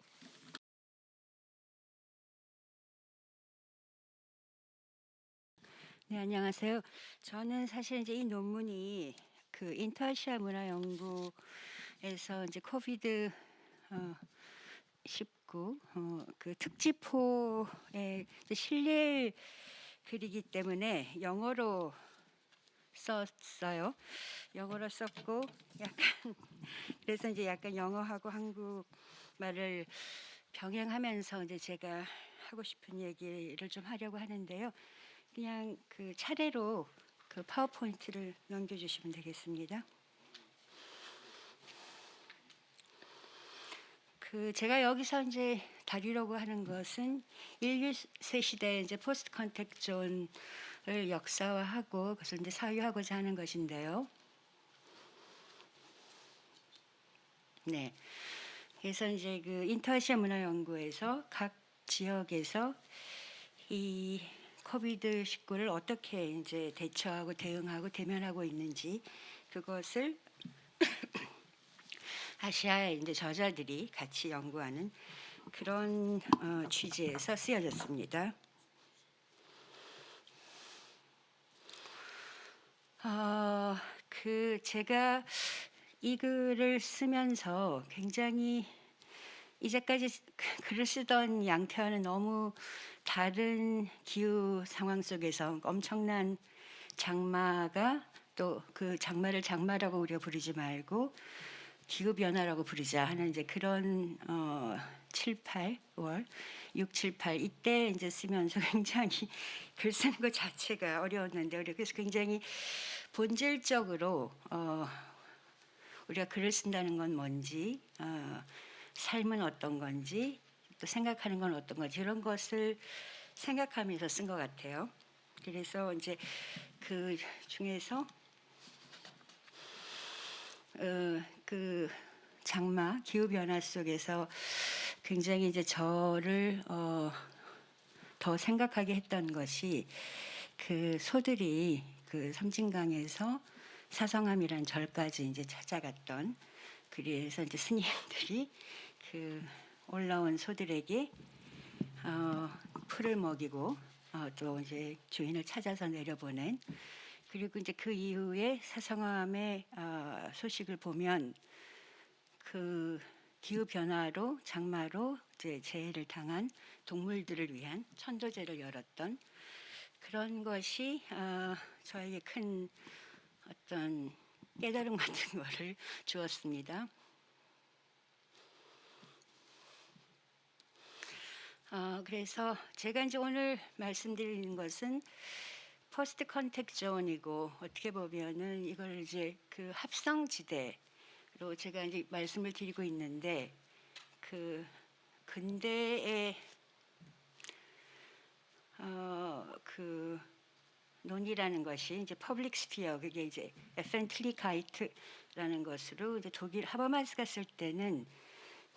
네, 안녕하세요. 저는 사실 이제 이 논문이 그 인터아시아 문화연구에서 이제 코비드 19 그 특집호에 이제 실릴 글이기 때문에 영어로 썼어요. 영어로 썼고 약간 그래서 이제 약간 영어하고 한국말을 병행하면서 이제 제가 하고 싶은 얘기를 좀 하려고 하는데요. 그냥 그 차례로 그 파워포인트를 넘겨주시면 되겠습니다. 그 제가 여기서 이제 다루려고 하는 것은 인류세 시대 이제 포스트 컨택트 존을 역사화하고 그것을 이제 사유하고자 하는 것인데요. 네. 그래서 이제 그 인터아시아 문화연구에서 각 지역에서 이 코비드 19를 어떻게 이제 대처하고 대응하고 대면하고 있는지 그것을 아시아의 이제 저자들이 같이 연구하는 그런 취지에서 쓰여졌습니다. 그 제가 이 글을 쓰면서 굉장히 이제까지 글을 쓰던 양태와는 너무 다른 기후 상황 속에서 엄청난 장마가 또 그 장마를 장마라고 우리가 부르지 말고 기후 변화라고 부르자 하는 이제 그런 7, 8월 6, 7, 8 이때 이제 쓰면서 굉장히 글 쓰는 것 자체가 어려웠는데 그래서 굉장히 본질적으로 우리가 글을 쓴다는 건 뭔지 삶은 어떤 건지 또 생각하는 건 어떤 건지 이런 것을 생각하면서 쓴 것 같아요. 그래서 이제 그 중에서 그 장마 기후 변화 속에서 굉장히 이제 저를 더 생각하게 했던 것이 그 소들이 그 섬진강에서 사성암이란 절까지 이제 찾아갔던, 그래서 이제 스님들이 그 올라온 소들에게 풀을 먹이고 또 이제 주인을 찾아서 내려보낸, 그리고 이제 그 이후에 사성암의 소식을 보면 그 기후 변화로 장마로 이제 재해를 당한 동물들을 위한 천도제를 열었던 그런 것이 저에게 큰 어떤 깨달음 같은 거를 주었습니다. 그래서 제가 이제 오늘 말씀드리는 것은 포스트 컨택 존이고, 어떻게 보면은 이걸 이제 그 합성지대로 제가 이제 말씀을 드리고 있는데, 그 근대의 그 논이라는 것이 이제 퍼블릭 스피어, 그게 이제 에펜틀리카이트라는 것으로 이제 독일 하버마스가 쓸 때는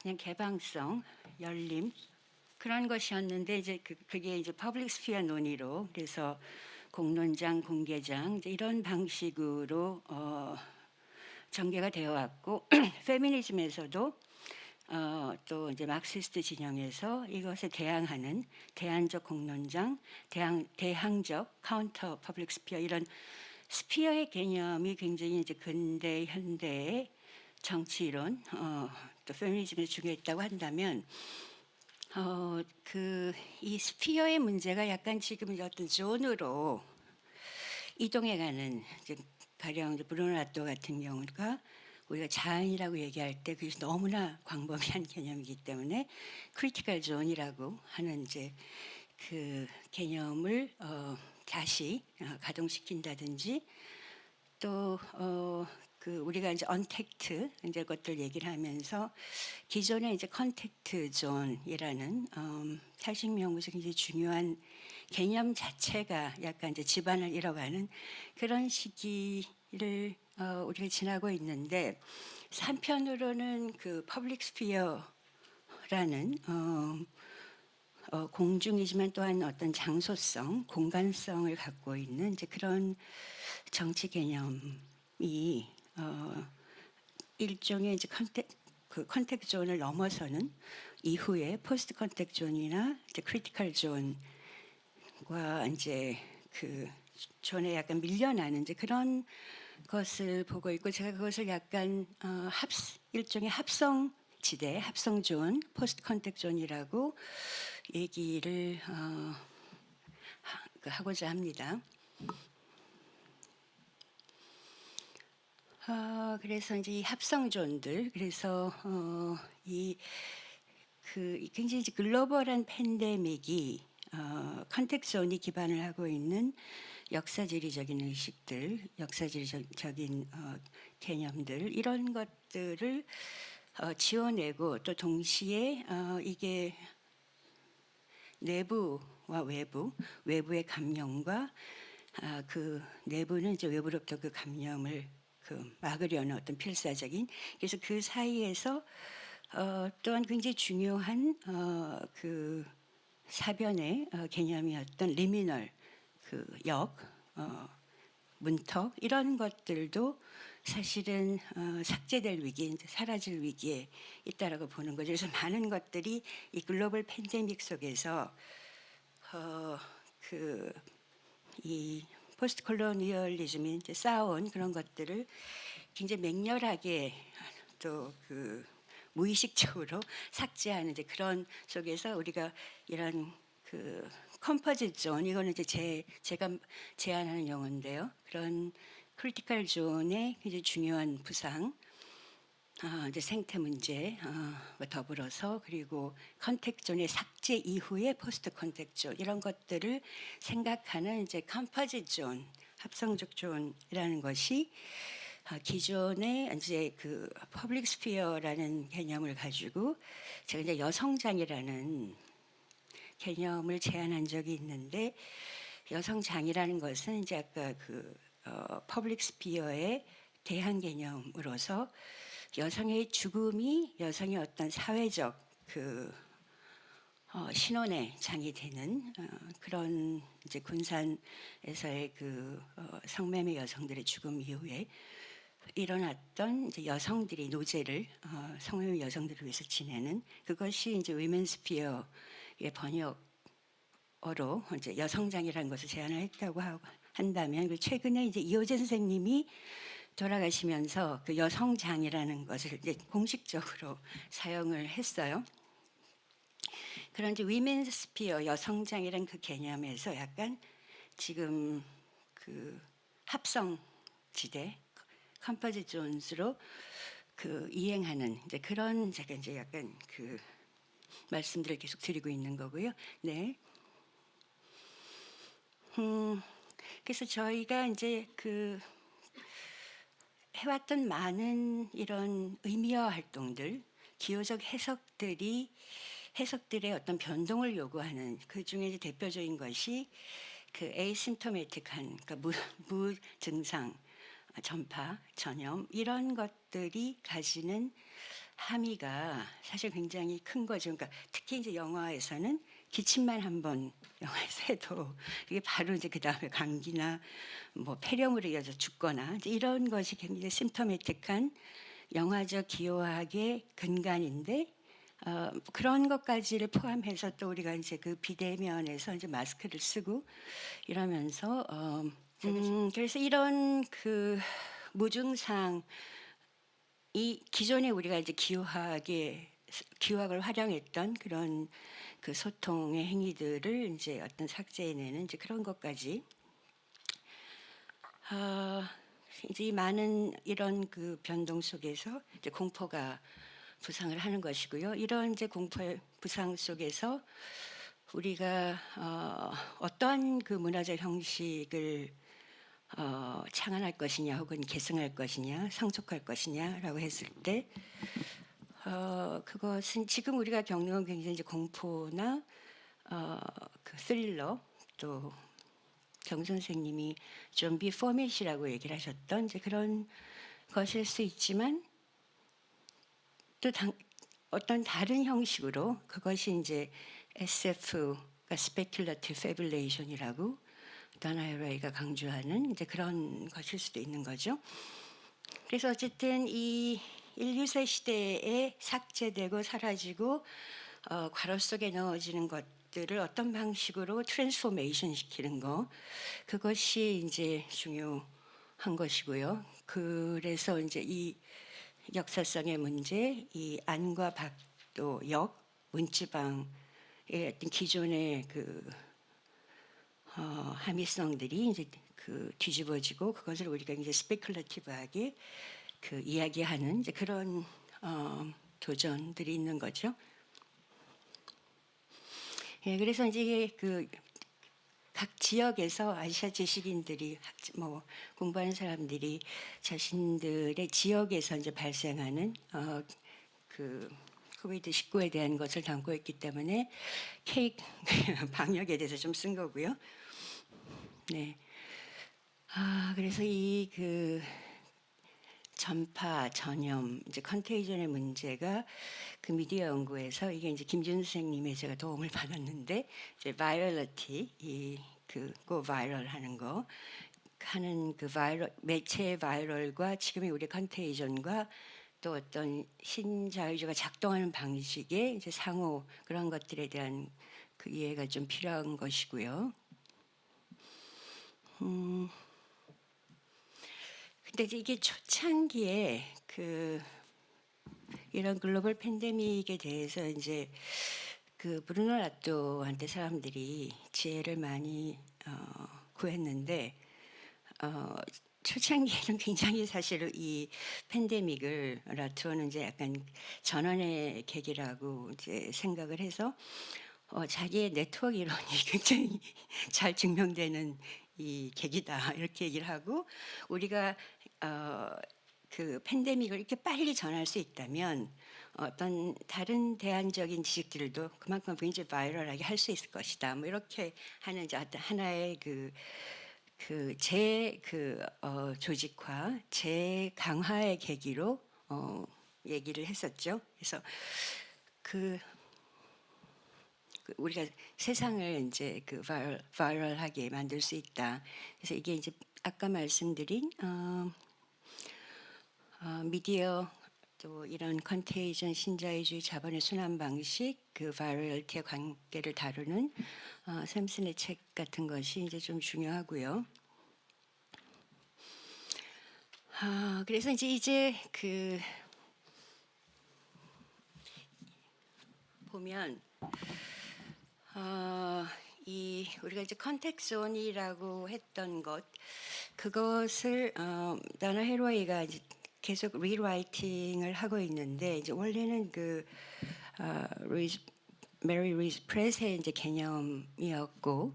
그냥 개방성, 열림 그런 것이었는데, 이제 그게 이제 퍼블릭 스피어 논의로, 그래서 공론장, 공개장 이제 이런 방식으로 전개가 되어 왔고 페미니즘에서도 또 이제 막시스트 진영에서 이것에 대항하는 대안적 공론장, 대항적 카운터 퍼블릭 스피어, 이런 스피어의 개념이 굉장히 이제 근대 현대의 정치 이론 또 페미니즘에 중요했다고 한다면, 이 스피어의 문제가 약간 지금 어떤 존으로 이동해가는, 가령 브루노 라또 같은 경우가 우리가 자연이라고 얘기할 때 그것이 너무나 광범위한 개념이기 때문에 크리티컬 존이라고 하는 이제 그 개념을 다시 가동시킨다든지, 또 그 우리가 이제 언택트 이제 것들 얘기를 하면서 기존의 이제 컨택트 존이라는 탈식명무에서 굉장히 중요한 개념 자체가 약간 이제 지반을 잃어가는 그런 시기를 우리가 지나고 있는데, 한편으로는 그 퍼블릭 스피어라는 공중이지만 또한 어떤 장소성, 공간성을 갖고 있는 이제 그런 정치 개념이 일종의 이제 컨택 존을 넘어서는 이후에 포스트 컨택 존이나 이제 크리티컬 존과 이제 그 존에 약간 밀려나는 이제 그런 것을 보고 있고, 제가 그것을 약간 일종의 합성 지대, 합성 존, 포스트 컨택 존이라고 얘기를 하고자 합니다. 그래서 이제 이 합성존들, 그래서 굉장히 이제 글로벌한 팬데믹이 컨택존이 기반을 하고 있는 역사지리적인 의식들, 역사지리적인 개념들, 이런 것들을 지어내고, 또 동시에 이게 내부와 외부의 감염과 그 내부는 이제 외부로부터 그 감염을 막으려는 어떤 필사적인, 그래서 그 사이에서 또한 굉장히 중요한 그 사변의 개념이었던 리미널, 그 문턱, 이런 것들도 사실은 삭제될 위기, 이제 사라질 위기에 있다라고 보는 거죠. 그래서 많은 것들이 이 글로벌 팬데믹 속에서 이 포스트 콜로니얼리즘이 이제 쌓아온 그런 것들을 굉장히 맹렬하게 또 그 무의식적으로 삭제하는 이제 그런 속에서 우리가 이런 그 컴포짓 존, 이거는 이제 제가 제안하는 용어인데요. 그런 크리티컬 존의 굉장히 중요한 부상, 이제 생태 문제와 더불어서, 그리고 컨택 존의 삭제 이후의 포스트 컨택 존, 이런 것들을 생각하는 이제 컴포짓 존, 합성적 존이라는 것이 기존의 이제 그 퍼블릭 스피어라는 개념을 가지고 제가 이제 여성장이라는 개념을 제안한 적이 있는데, 여성장이라는 것은 이제 아까 그 퍼블릭 스피어의 대한 개념으로서 여성의 죽음이 여성의 어떤 사회적 그 신혼의 장이 되는 그런 이제 군산에서의 그 성매매 여성들의 죽음 이후에 일어났던 이제 여성들이 노제를 성매매 여성들을 위해서 지내는 그것이 이제 위멘스피어의 번역어로 이제 여성장이라는 것을 제안을 했다고 한다면 그 최근에 이제 이호재 선생님이 돌아가시면서 그 여성장이라는 것을 이제 공식적으로 사용을 했어요. 그런 이제 위멘스피어 여성장이라는 그 개념에서 약간 지금 그 합성지대 컴포지 존스로 그 이행하는 이제 그런 제가 이제 약간 그 말씀들을 계속 드리고 있는 거고요. 네. 그래서 저희가 이제 그 해왔던 많은 이런 의미화 활동들, 기호적 해석들의 어떤 변동을 요구하는 그 중에 이제 대표적인 것이 그 에이심토매틱한 그러니까 무증상 전파, 전염 이런 것들이 가지는 함의가 사실 굉장히 큰 거죠. 그러니까 특히 이제 영화에서는 기침만 한번 영화에서 해도 이게 바로 이제 그 다음에 감기나 뭐 폐렴으로 이어져 죽거나 이제 이런 것이 굉장히 심토매틱한 영화적 기호학의 근간인데 그런 것까지를 포함해서 또 우리가 이제 그 비대면에서 이제 마스크를 쓰고 이러면서 그래서 이런 그 무증상 이 기존에 우리가 이제 기호학을 활용했던 그런 그 소통의 행위들을 이제 어떤 삭제해내는 이제 그런 것까지 이제 이 많은 이런 그 변동 속에서 이제 공포가 부상을 하는 것이고요. 이런 이제 공포의 부상 속에서 우리가 어떠한 그 문화적 형식을 창안할 것이냐 혹은 계승할 것이냐 상속할 것이냐라고 했을 때 그것은 지금 우리가 겪는 굉장히 이제 공포나 그 스릴러 또 정 선생님이 좀비 포맷이라고 얘기를 하셨던 이제 그런 것일 수 있지만 또 어떤 다른 형식으로 그것이 이제 SF, 그러니까 Speculative Fabulation이라고 다나이로이가 강조하는 이제 그런 것일 수도 있는 거죠. 그래서 어쨌든 이 인류세 시대에 삭제되고 사라지고 괄호 속에 넣어지는 것들을 어떤 방식으로 트랜스포메이션 시키는 거 그것이 이제 중요한 것이고요. 그래서 이제 이 역사성의 문제, 이 안과 박도 역 문지방의 어떤 기존의 그 함의성들이 이제 그 뒤집어지고 그것을 우리가 이제 스페큘러티브하게 그 이야기하는 이제 그런 도전들이 있는 거죠. 예, 그래서 이제 그 각 지역에서 아시아 지식인들이 뭐 공부하는 사람들이 자신들의 지역에서 이제 발생하는 그 코비드 19에 대한 것을 담고 있기 때문에 방역에 대해서 좀 쓴 거고요. 네. 그래서 이 그 전파, 전염, 이제 컨테이전의 문제가 그 미디어 연구에서 이게 이제 김준 선생님의 제가 도움을 받았는데 이제 바이럴러티 그 go viral 하는 거 하는 그 매체의 바이럴과 지금의 우리 컨테이전과 또 어떤 신자유주의가 작동하는 방식의 이제 상호 그런 것들에 대한 그 이해가 좀 필요한 것이고요. 근데 이게 초창기에 그 이런 글로벌 팬데믹에 대해서 이제 그 브루노 라또한테 사람들이 지혜를 많이 구했는데 초창기에는 굉장히 사실 이 팬데믹을 라투어는 이제 약간 전환의 계기라고 이제 생각을 해서 자기의 네트워크 이론이 굉장히 잘 증명되는 이 계기다 이렇게 얘기를 하고 우리가 그 팬데믹을 이렇게 빨리 전할 수 있다면 어떤 다른 대안적인 지식들도 그만큼 굉장히 바이럴하게 할 수 있을 것이다. 뭐 이렇게 하는 이제 하나의 조직화, 재강화의 계기로 얘기를 했었죠. 그래서 우리가 세상을 이제 그 바이럴하게 만들 수 있다. 그래서 이게 이제 아까 말씀드린 미디어 또 이런 컨테이전 신자유주의 자본의 순환 방식 그 바이럴티의 관계를 다루는 샘슨의 책 같은 것이 이제 좀 중요하고요. 그래서 이제 그 보면 이 우리가 이제 컨텍스존이라고 했던 것 그것을 다나 헤로이가 이제 계속 리라이팅을 하고 있는데 이제 원래는 그 메리 루이스 프레스의 이제 개념이었고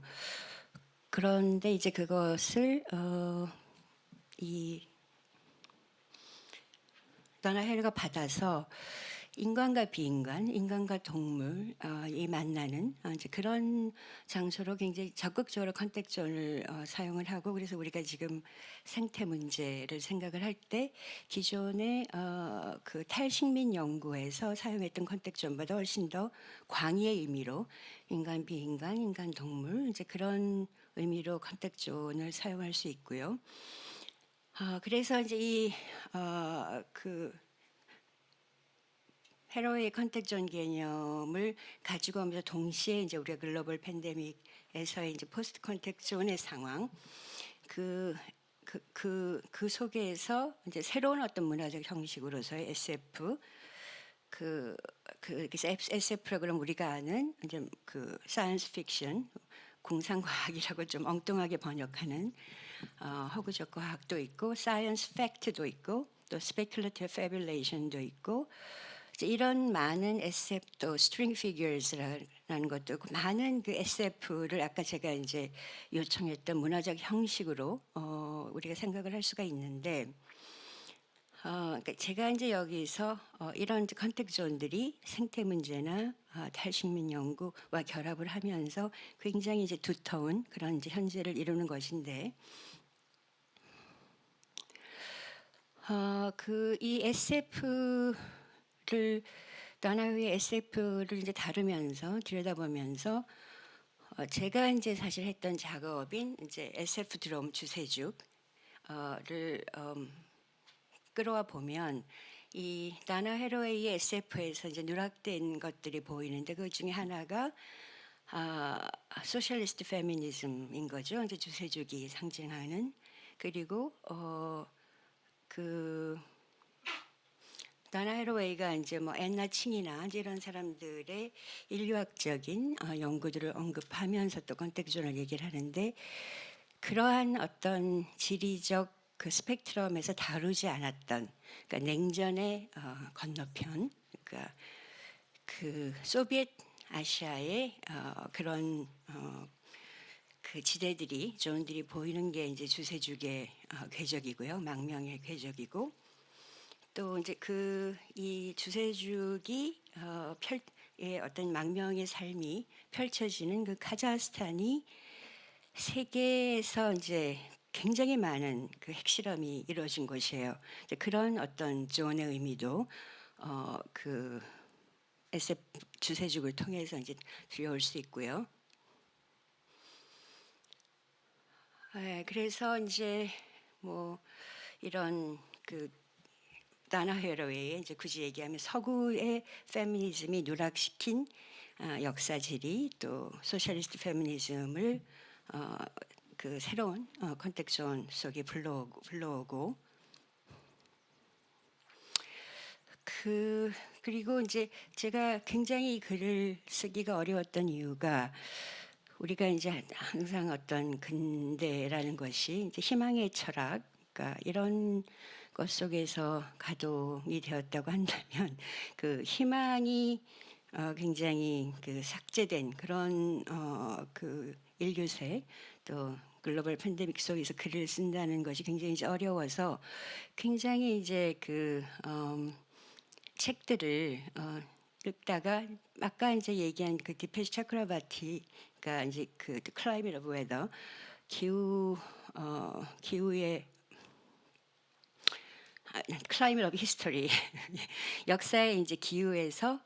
그런데 이제 그것을 이 다나 헤로이가 받아서 인간과 비인간, 인간과 동물 이 만나는 이제 그런 장소로 굉장히 적극적으로 컨텍존을 사용을 하고 그래서 우리가 지금 생태 문제를 생각을 할 때 기존의 그 탈식민 연구에서 사용했던 컨텍존보다 훨씬 더 광의의 의미로 인간, 비인간, 인간, 동물 이제 그런 의미로 컨텍존을 사용할 수 있고요. 그래서 이제 이그 헤로의 컨텍존 개념을 가지고 오면서 동시에 이제 우리가 글로벌 팬데믹에서의 이제 포스트 컨텍존의 상황 그 속에서 이제 새로운 어떤 문화적 형식으로서의 SF 그래서 SF라 그러면 우리가 아는 이제 그 사이언스 픽션 공상과학이라고 좀 엉뚱하게 번역하는 허구적 과학도 있고 사이언스 팩트도 있고 또 스페큘러티브 패뷸레이션도 있고 이런 많은 SF 또 스트링 피규어스라는 것도 있고 많은 그 SF를 아까 제가 이제 요청했던 문화적 형식으로 우리가 생각을 할 수가 있는데 그러니까 제가 이제 여기서 이런 컨텍존들이 생태 문제나 탈식민 연구와 결합을 하면서 굉장히 이제 두터운 그런 이제 현재를 이루는 것인데 그 이 SF를 다나의 SF를 이제 다루면서 들여다보면서 제가 이제 사실 했던 작업인 이제 SF 드럼 주세죽을 끌어와 보면 이 다나 헤로웨이의 SF에서 이제 누락된 것들이 보이는데 그 중에 하나가 소셜리스트 페미니즘인 거죠. 이제 주세죽이 상징하는 그리고 그 다나 헤로웨이가 이제 뭐 앤나 칭이나 이제 이런 사람들의 인류학적인 연구들을 언급하면서 또 컨텍존을 얘기를 하는데 그러한 어떤 지리적 그 스펙트럼에서 다루지 않았던 그러니까 냉전의 건너편 그러니까 그 소비에트 아시아의 그런 그 지대들이 존들이 보이는 게 이제 주세죽의 궤적이고요 망명의 궤적이고 또 이제 이 주세죽이 어떤 망명의 삶이 펼쳐지는 그 카자흐스탄이 세계에서 이제 굉장히 많은 그 핵실험이 이루어진 곳이에요. 이제 그런 어떤 존의 의미도 그 SF 주세죽을 통해서 이제 들여올 수 있고요. 그래서 이제 뭐 이런 그 다나 헤로웨이의 이제 굳이 얘기하면 서구의 페미니즘이 누락시킨 역사지리 또 소셜리스트 페미니즘을 그 새로운 컨텍존 속에 불러오고 그리고 이제 제가 굉장히 이 글을 쓰기가 어려웠던 이유가 우리가 이제 항상 어떤 근대라는 것이 이제 희망의 철학 그러니까 이런 것 속에서 가동이 되었다고 한다면 그 희망이 굉장히 그 삭제된 그런 그 인류세 또 글로벌 팬데믹 속에서 글을 쓴다는 것이 굉장히 이제 어려워서 굉장히 이제 그 책들을 읽다가 아까 이제 얘기한 그 디페시 차크라바티가 이제 그 클라이밋 오브 웨더 기후의 Climate of History 역사의 이제 기후에서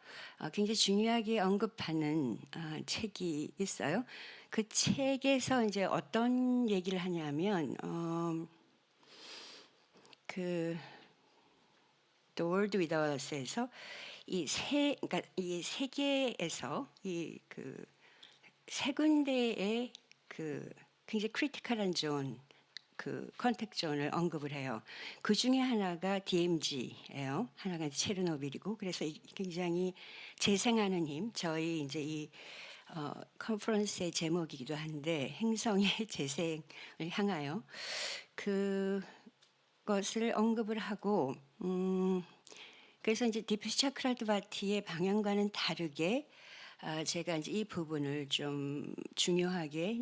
굉장히 중요하게 언급하는 책이 있어요. 그 책에서 이제 어떤 얘기를 하냐면 그 The World Without Us에서 그러니까 이 세계에서 이 그 세 군데의 그 굉장히 크리티컬한 존, 그 컨택 존을 언급을 해요. 그 중에 하나가 DMZ예요. 하나가 체르노빌이고, 그래서 굉장히 재생하는 힘. 저희 이제 이 컨퍼런스의 제목이기도 한데 행성의 재생을 향하여 그것을 언급을 하고, 그래서 이제 디프시 차크라드바티의 방향과는 다르게 제가 이제 이 부분을 좀 중요하게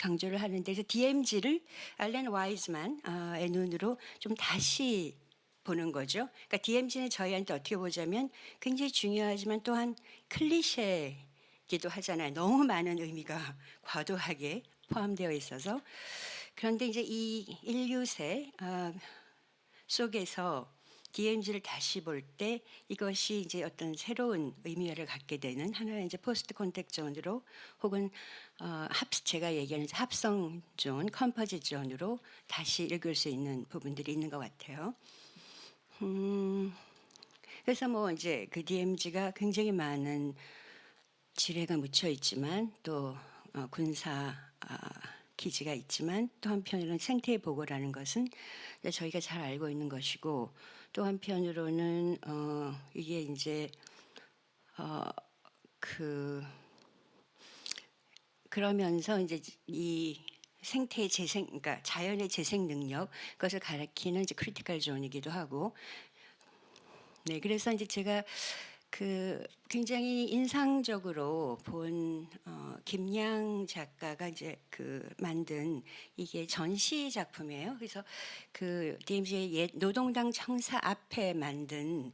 강조를 하는데, 그래서 DMZ를 알렌 와이즈만의 눈으로 좀 다시 보는 거죠. 그러니까 DMZ는 저희한테 어떻게 보자면 굉장히 중요하지만 또한 클리셰기도 하잖아요. 너무 많은 의미가 과도하게 포함되어 있어서. 그런데 이제 이 인류세 속에서 DMZ를 다시 볼 때 이것이 이제 어떤 새로운 의미를 갖게 되는 하나의 이제 포스트 콘텍 존으로, 혹은 제가 얘기하는 합성 존, 컴포짓 존으로 다시 읽을 수 있는 부분들이 있는 것 같아요. 그래서 뭐 이제 그 DMZ가 굉장히 많은 지뢰가 묻혀 있지만, 또 군사 기지가 있지만, 또 한편으로는 생태 보고라는 것은 저희가 잘 알고 있는 것이고, 또 한편으로는 이게 이제 그러면서 이제 이 생태의 재생, 그러니까 자연의 재생 능력, 그것을 가리키는 이제 크리티컬 존이기도 하고, 네, 그래서 이제 제가 굉장히 인상적으로 본 김양 작가가 이제 만든 이게 전시 작품이에요. 그래서 DMZ의 옛 노동당 청사 앞에 만든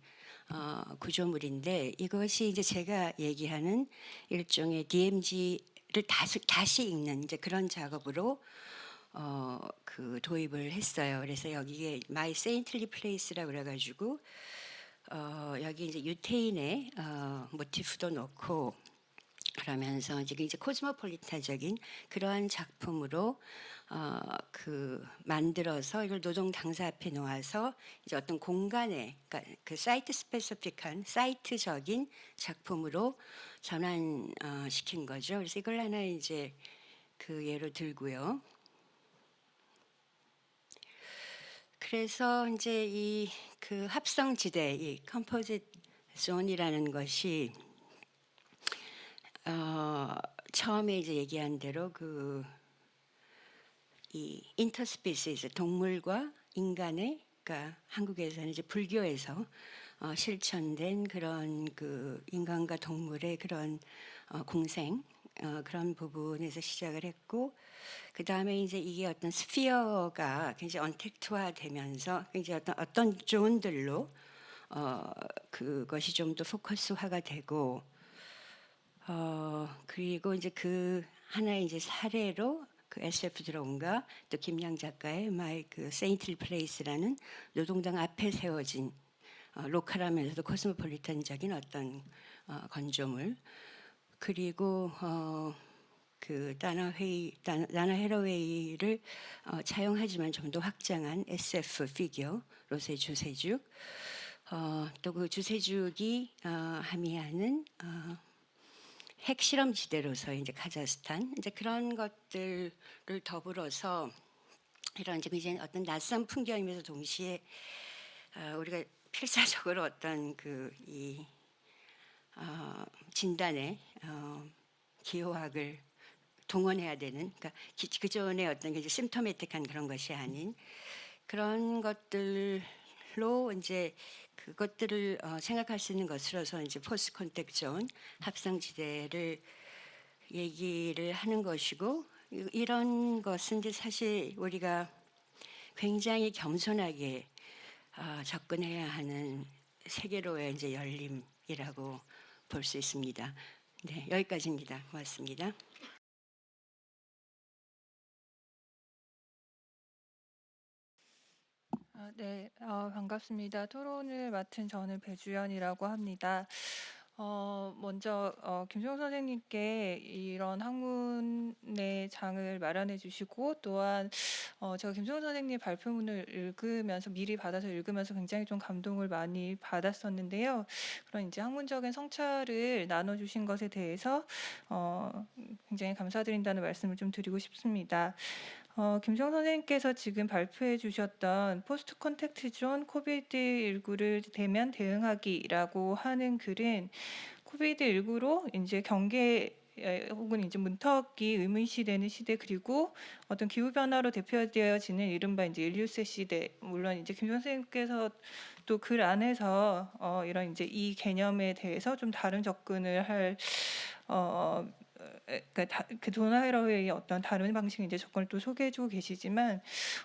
구조물인데, 이것이 이제 제가 얘기하는 일종의 DMZ를 다시 읽는 이제 그런 작업으로 도입을 했어요. 그래서 여기에 My Saintly Place라고 그래가지고 여기 이제 유태인의 모티프도 넣고, 그러면서 이제 코스모폴리탄적인 그러한 작품으로 만들어서 이걸 노동 당사 앞에 놓아서 이제 어떤 공간에, 그러니까 그 사이트 스페시픽한 사이트적인 작품으로 전환시킨 거죠. 그래서 이걸 하나 이제 예로 들고요. 그래서 이제 이 합성지대, 이 컴포짓 존이라는 것이 처음에 이제 얘기한 대로 이 인터스피시스, 동물과 인간의, 그러니까 한국에서는 이제 불교에서 실천된 그런 인간과 동물의 그런 공생, 그런 부분에서 시작을 했고, 그 다음에 이제 이게 어떤 스피어가 굉장히 언택트화되면서 굉장히 어떤 존들로 그것이 좀 더 포커스화가 되고, 그리고 이제 하나의 이제 사례로 SF 드론과 또 김양 작가의 My Saintly Place라는 노동당 앞에 세워진 로컬하면서도 코스모폴리탄적인 어떤 건조물, 그리고 다나 헤러웨이를 차용하지만 좀 더 확장한 SF 피규어로서의 주세죽, 또 그 주세죽이 함의하는 핵실험 지대로서 이제 카자흐스탄, 이제 그런 것들을 더불어서 이런 이제 굉장히 어떤 낯선 풍경이면서 동시에 우리가 필사적으로 어떤 이 진단의 기호학을 동원해야 되는, 그러니까 그전에 어떤 이제 심토매틱한 그런 것이 아닌 그런 것들로 이제 그것들을 생각할 수 있는 것으로서 이제 포스트 콘텍 존, 합성지대를 얘기를 하는 것이고, 이런 것은 이제 사실 우리가 굉장히 겸손하게 접근해야 하는 세계로의 이제 열림이라고 볼 수 있습니다. 네, 여기까지입니다. 고맙습니다. 네. 반갑습니다. 토론을 맡은 저는 배주연이라고 합니다. 먼저 김수영 선생님께 이런 학문의 장을 마련해 주시고 또한 제가 김수영 선생님 발표문을 읽으면서 미리 받아서 읽으면서 굉장히 좀 감동을 많이 받았었는데요. 그런 이제 학문적인 성찰을 나눠 주신 것에 대해서 굉장히 감사드린다는 말씀을 좀 드리고 싶습니다. 김수영 선생님께서 지금 발표해 주셨던 포스트 컨택트 존 코비드19를 대면 대응하기라고 하는 글은 코비드19로 이제 경계 혹은 이제 문턱이 의문시되는 시대 그리고 어떤 기후 변화로 대표되어지는 이른바 이제 인류세 시대 물론 이제 김 선생님께서 또 글 안에서 이런 이제 이 개념에 대해서 좀 다른 접근을 할 그러니까 그 도나헤러의 어떤 다른 방식의 이제 접근을 또 소개해주고 계시지만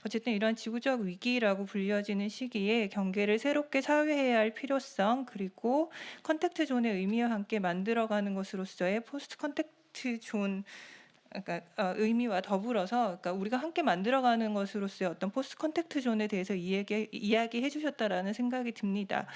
어쨌든 이런 지구적 위기라고 불려지는 시기에 경계를 새롭게 사회해야 할 필요성 그리고 컨택트 존의 의미와 함께 만들어가는 것으로서의 포스트 컨택트 존 그러니까 의미와 더불어서 그러니까 우리가 함께 만들어가는 것으로서의 어떤 포스트 컨택트 존에 대해서 이야기해 주셨다라는 생각이 듭니다.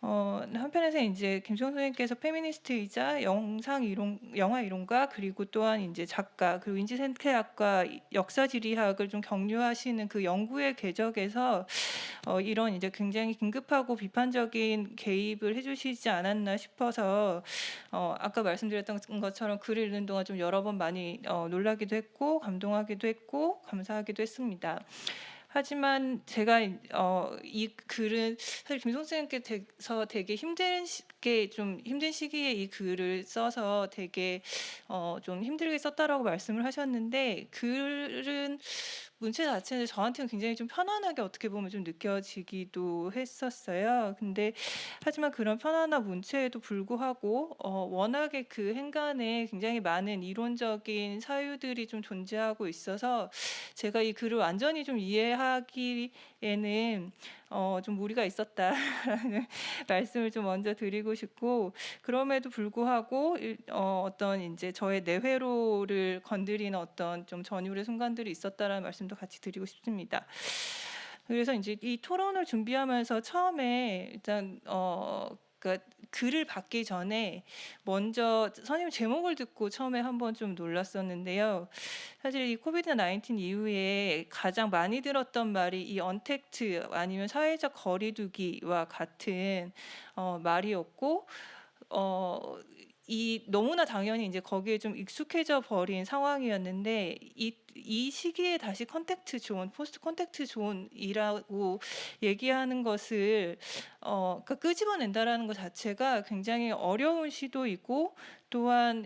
한편에서 이제 김수영 선생님께서 페미니스트이자 영화 이론가 그리고 또한 이제 작가 그리고 인지생태학과 역사지리학을 좀 경유하시는 그 연구의 궤적에서 이런 이제 굉장히 긴급하고 비판적인 개입을 해주시지 않았나 싶어서 아까 말씀드렸던 것처럼 글을 읽는 동안 좀 여러 번 많이 놀라기도 했고 감동하기도 했고 감사하기도 했습니다. 하지만 제가 이 글은 사실 김 선생님께서 되게 힘든 시기에 이 글을 써서 되게 좀 힘들게 썼다라고 말씀을 하셨는데 글은 문체 자체는 저한테는 굉장히 좀 편안하게 어떻게 보면 좀 느껴지기도 했었어요. 근데 하지만 그런 편안한 문체에도 불구하고 워낙에 그 행간에 굉장히 많은 이론적인 사유들이 좀 존재하고 있어서 제가 이 글을 완전히 좀 이해하기에는 좀 무리가 있었다라는 말씀을 좀 먼저 드리고 싶고 그럼에도 불구하고 어떤 이제 저의 내회로를 건드리는 어떤 좀 전율의 순간들이 있었다라는 말씀도 같이 드리고 싶습니다. 그래서 이제 이 토론을 준비하면서 처음에 일단 그러니까 글을 받기 전에 먼저 선생님 제목을 듣고 처음에 한번 좀 놀랐었는데요. 사실 이 코비드 19 이후에 가장 많이 들었던 말이 이 언택트 아니면 사회적 거리두기와 같은 말이었고 이 너무나 당연히 이제 거기에 좀 익숙해져 버린 상황이었는데 이 시기에 다시 컨택트 존, 포스트 컨택트 존이라고 얘기하는 것을 그러니까 끄집어낸다라는 것 자체가 굉장히 어려운 시도이고 또한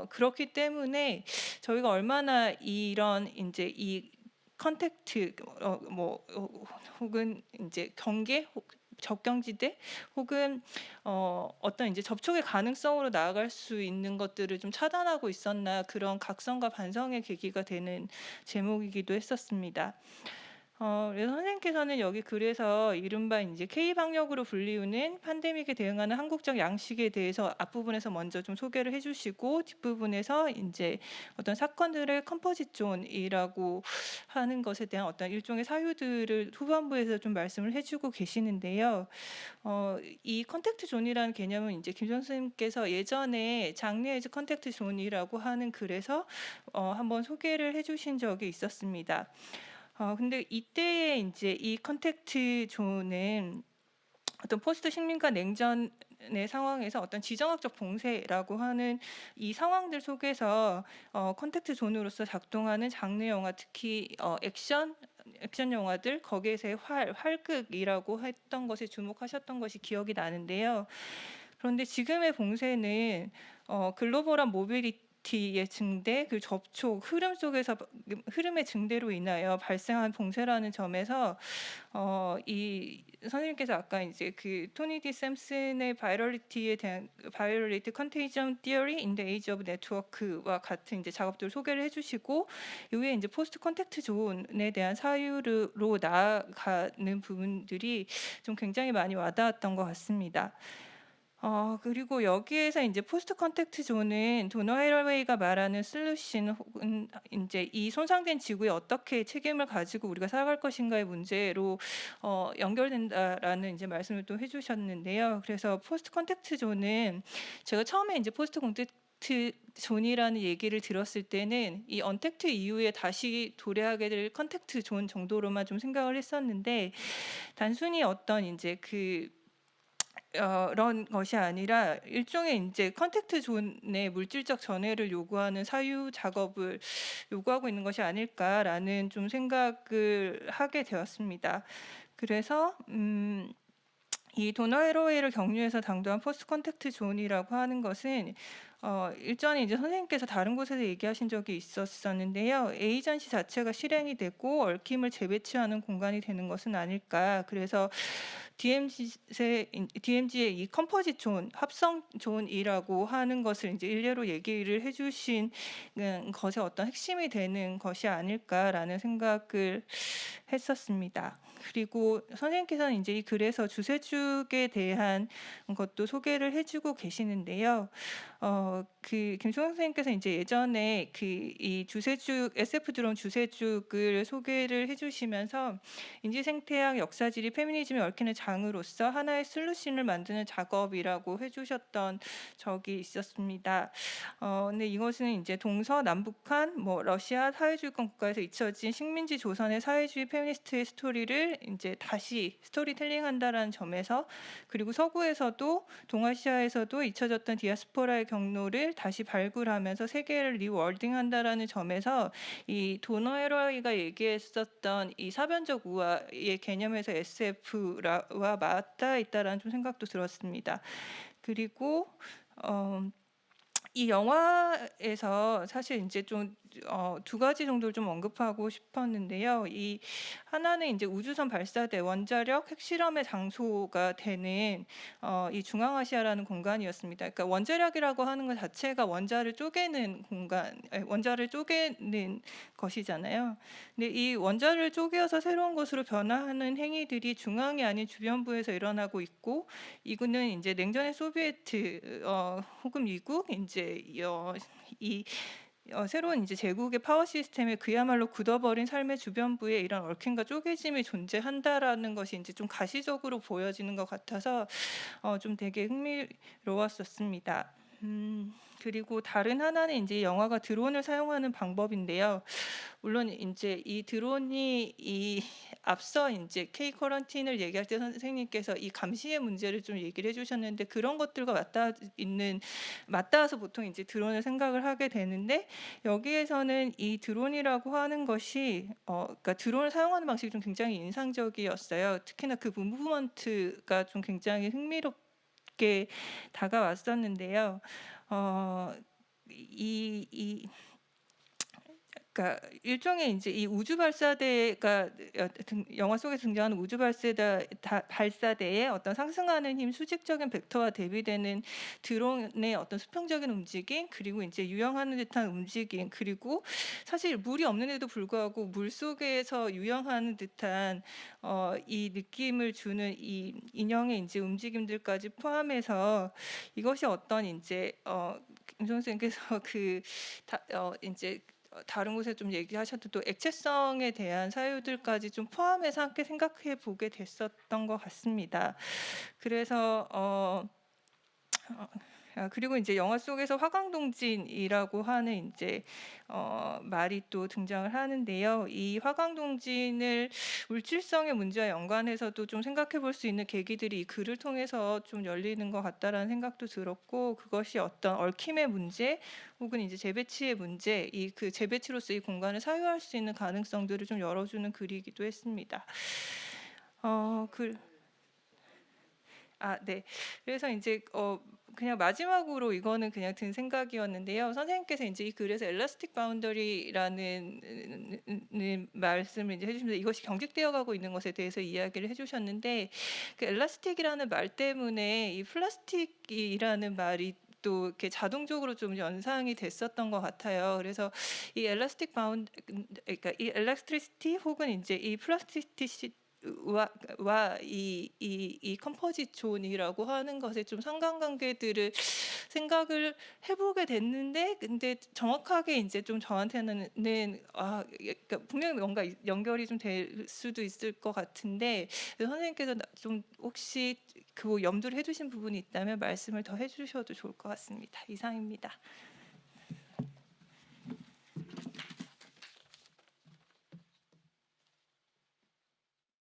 그렇기 때문에 저희가 얼마나 이런 이제 이 컨택트 혹은 이제 경계 접경지대 혹은 어떤 이제 접촉의 가능성으로 나아갈 수 있는 것들을 좀 차단하고 있었나 그런 각성과 반성의 계기가 되는 제목이기도 했었습니다. 그래서 선생님께서는 여기 글에서 이른바 이제 K-방역으로 불리우는 팬데믹에 대응하는 한국적 양식에 대해서 앞부분에서 먼저 좀 소개를 해주시고 뒷부분에서 이제 어떤 사건들의 컴포짓 존이라고 하는 것에 대한 어떤 일종의 사유들을 후반부에서 좀 말씀을 해주고 계시는데요. 이 컨택트 존이라는 개념은 이제 김 선생님께서 예전에 장례에즈 컨택트 존이라고 하는 글에서 한번 소개를 해주신 적이 있었습니다. 근데 이때에 이제 이 컨택트 존은 어떤 포스트 식민과 냉전의 상황에서 어떤 지정학적 봉쇄라고 하는 이 상황들 속에서 컨택트 존으로서 작동하는 장르 영화 특히 액션 영화들 거기에서의 활극이라고 했던 것에 주목하셨던 것이 기억이 나는데요. 그런데 지금의 봉쇄는 글로벌한 모빌리티의 증대, 그 접촉, 흐름의 증대로 인하여 발생한 봉쇄라는 점에서 이 선생님께서 아까 이제 그 토니 디 샘슨의 바이럴리티에 대한 바이럴리티 컨테이전 티어리 인 더 에이지 오브 네트워크와 같은 이제 작업들을 소개를 해주시고 이후에 이제 포스트 컨택트 존에 대한 사유로 나아가는 부분들이 좀 굉장히 많이 와닿았던 것 같습니다. 그리고 여기에서 이제 포스트 컨택트 존은 도너 해러웨이가 말하는 솔루션 혹은 인제 이 손상된 지구에 어떻게 책임을 가지고 우리가 살아갈 것인가의 문제로 연결된다라는 이제 말씀을 또 해 주셨는데요. 그래서 포스트 컨택트 존은 제가 처음에 인제 포스트 컨택트 존이라는 얘기를 들었을 때는 이 언택트 이후에 다시 도래하게 될 컨택트 존 정도로만 좀 생각을 했었는데, 단순히 어떤 인제 런 것이 아니라 일종의 인제 컨택트 존의 물질적 전해를 요구하는 사유 작업을 요구하고 있는 것이 아닐까라는 좀 생각을 하게 되었습니다. 그래서 이 도너 해러웨이를 경유해서 당도한 포스트 컨택트 존이라고 하는 것은 일전에 이제 선생님께서 다른 곳에서 얘기하신 적이 있었었는데요. 에이전시 자체가 실행이 되고 얽힘을 재배치하는 공간이 되는 것은 아닐까. 그래서 DMG의 이 컴포짓 존, 합성 존이라고 하는 것을 이제 일례로 얘기를 해주신 것의 어떤 핵심이 되는 것이 아닐까라는 생각을 했었습니다. 그리고 선생님께서는 이제 이 글에서 주세죽에 대한 것도 소개를 해주고 계시는데요. 김종영 선생님께서 이제 예전에 이 주세죽 SF 드론 주세죽을 소개를 해주시면서 인지 생태학 역사지리 페미니즘에 얽히는 장으로서 하나의 솔루션을 만드는 작업이라고 해주셨던 적이 있었습니다. 근데 이것은 이제 동서남북한 러시아 사회주의권 국가에서 잊혀진 식민지 조선의 사회주의 페미니스트의 스토리를 이제 다시 스토리텔링한다라는 점에서, 그리고 서구에서도 동아시아에서도 잊혀졌던 디아스포라의 경로를 다시 발굴하면서 세계를 리월딩한다라는 점에서 이 도너 해러웨이가 얘기했었던 이 사변적 우화의 개념에서 SF와 맞닿아 있다라는 좀 생각도 들었습니다. 그리고 이 영화에서 사실 이제 좀 두 가지 정도를 좀 언급하고 싶었는데요. 이 하나는 이제 우주선 발사대 원자력 핵실험의 장소가 되는 이 중앙아시아라는 공간이었습니다. 그러니까 원자력이라고 하는 것 자체가 원자를 쪼개는 원자를 쪼개는 것이잖아요. 근데 이 원자를 쪼개어서 새로운 것으로 변화하는 행위들이 중앙이 아닌 주변부에서 일어나고 있고, 이거는 이제 냉전의 소비에트 혹은 미국 이제 이 새로운 이제 제국의 파워 시스템에 그야말로 굳어버린 삶의 주변부에 이런 얽힘과 쪼개짐이 존재한다라는 것이 이제 좀 가시적으로 보여지는 것 같아서 좀 되게 흥미로웠었습니다. 그리고 다른 하나는 이제 영화가 드론을 사용하는 방법인데요. 물론 이제 이 드론이 앞서 이제 K 커런틴을 얘기할 때 선생님께서 이 감시의 문제를 좀 얘기를 해주셨는데, 그런 것들과 맞닿아서 보통 이제 드론을 생각을 하게 되는데, 여기에서는 이 드론이라고 하는 것이 그러니까 드론을 사용하는 방식이 좀 굉장히 인상적이었어요. 특히나 그 무브먼트가 좀 굉장히 흥미롭게 다가왔었는데요. 그러니까 일종의 이제 이 우주 발사대가 영화 속에 등장하는 우주 발사대의 어떤 상승하는 힘, 수직적인 벡터와 대비되는 드론의 어떤 수평적인 움직임, 그리고 이제 유영하는 듯한 움직임, 그리고 사실 물이 없는데도 불구하고 물 속에서 유영하는 듯한 이 느낌을 주는 이 인형의 이제 움직임들까지 포함해서, 이것이 어떤 이제 김 선생님께서 이제 다른 곳에 좀 얘기하셨던 또 액체성에 대한 사유들까지 좀 포함해서 함께 생각해 보게 됐었던 것 같습니다. 그래서 그리고 이제 영화 속에서 화강동진이라고 하는 이제 말이 또 등장을 하는데요. 이 화강동진을 물질성의 문제와 연관해서도 좀 생각해 볼 수 있는 계기들이 이 글을 통해서 좀 열리는 것 같다라는 생각도 들었고, 그것이 어떤 얽힘의 문제 혹은 이제 재배치의 문제, 그 재배치로서 이 공간을 사유할 수 있는 가능성들을 좀 열어주는 글이기도 했습니다. 네. 그래서 이제 그냥 마지막으로 이거는 그냥 든 생각이었는데요. 선생님께서 이제 이 글에서 엘라스틱 바운더리라는 말씀을 이제 해주시면서 이것이 경직되어 가고 있는 것에 대해서 이야기를 해주셨는데, 그 엘라스틱이라는 말 때문에 이 플라스틱이라는 말이 또 이렇게 자동적으로 좀 연상이 됐었던 것 같아요. 그래서 이 엘라스틱 그러니까 이 엘렉트리시티 혹은 이제 이 플라스티시티 이 컴포짓 존이라고 하는 것에 좀 상관관계들을 생각을 해보게 됐는데, 근데 정확하게 이제 좀 저한테는 그러니까 분명히 뭔가 연결이 좀 될 수도 있을 것 같은데, 선생님께서 좀 혹시 그 염두를 해주신 부분이 있다면 말씀을 더 해주셔도 좋을 것 같습니다. 이상입니다.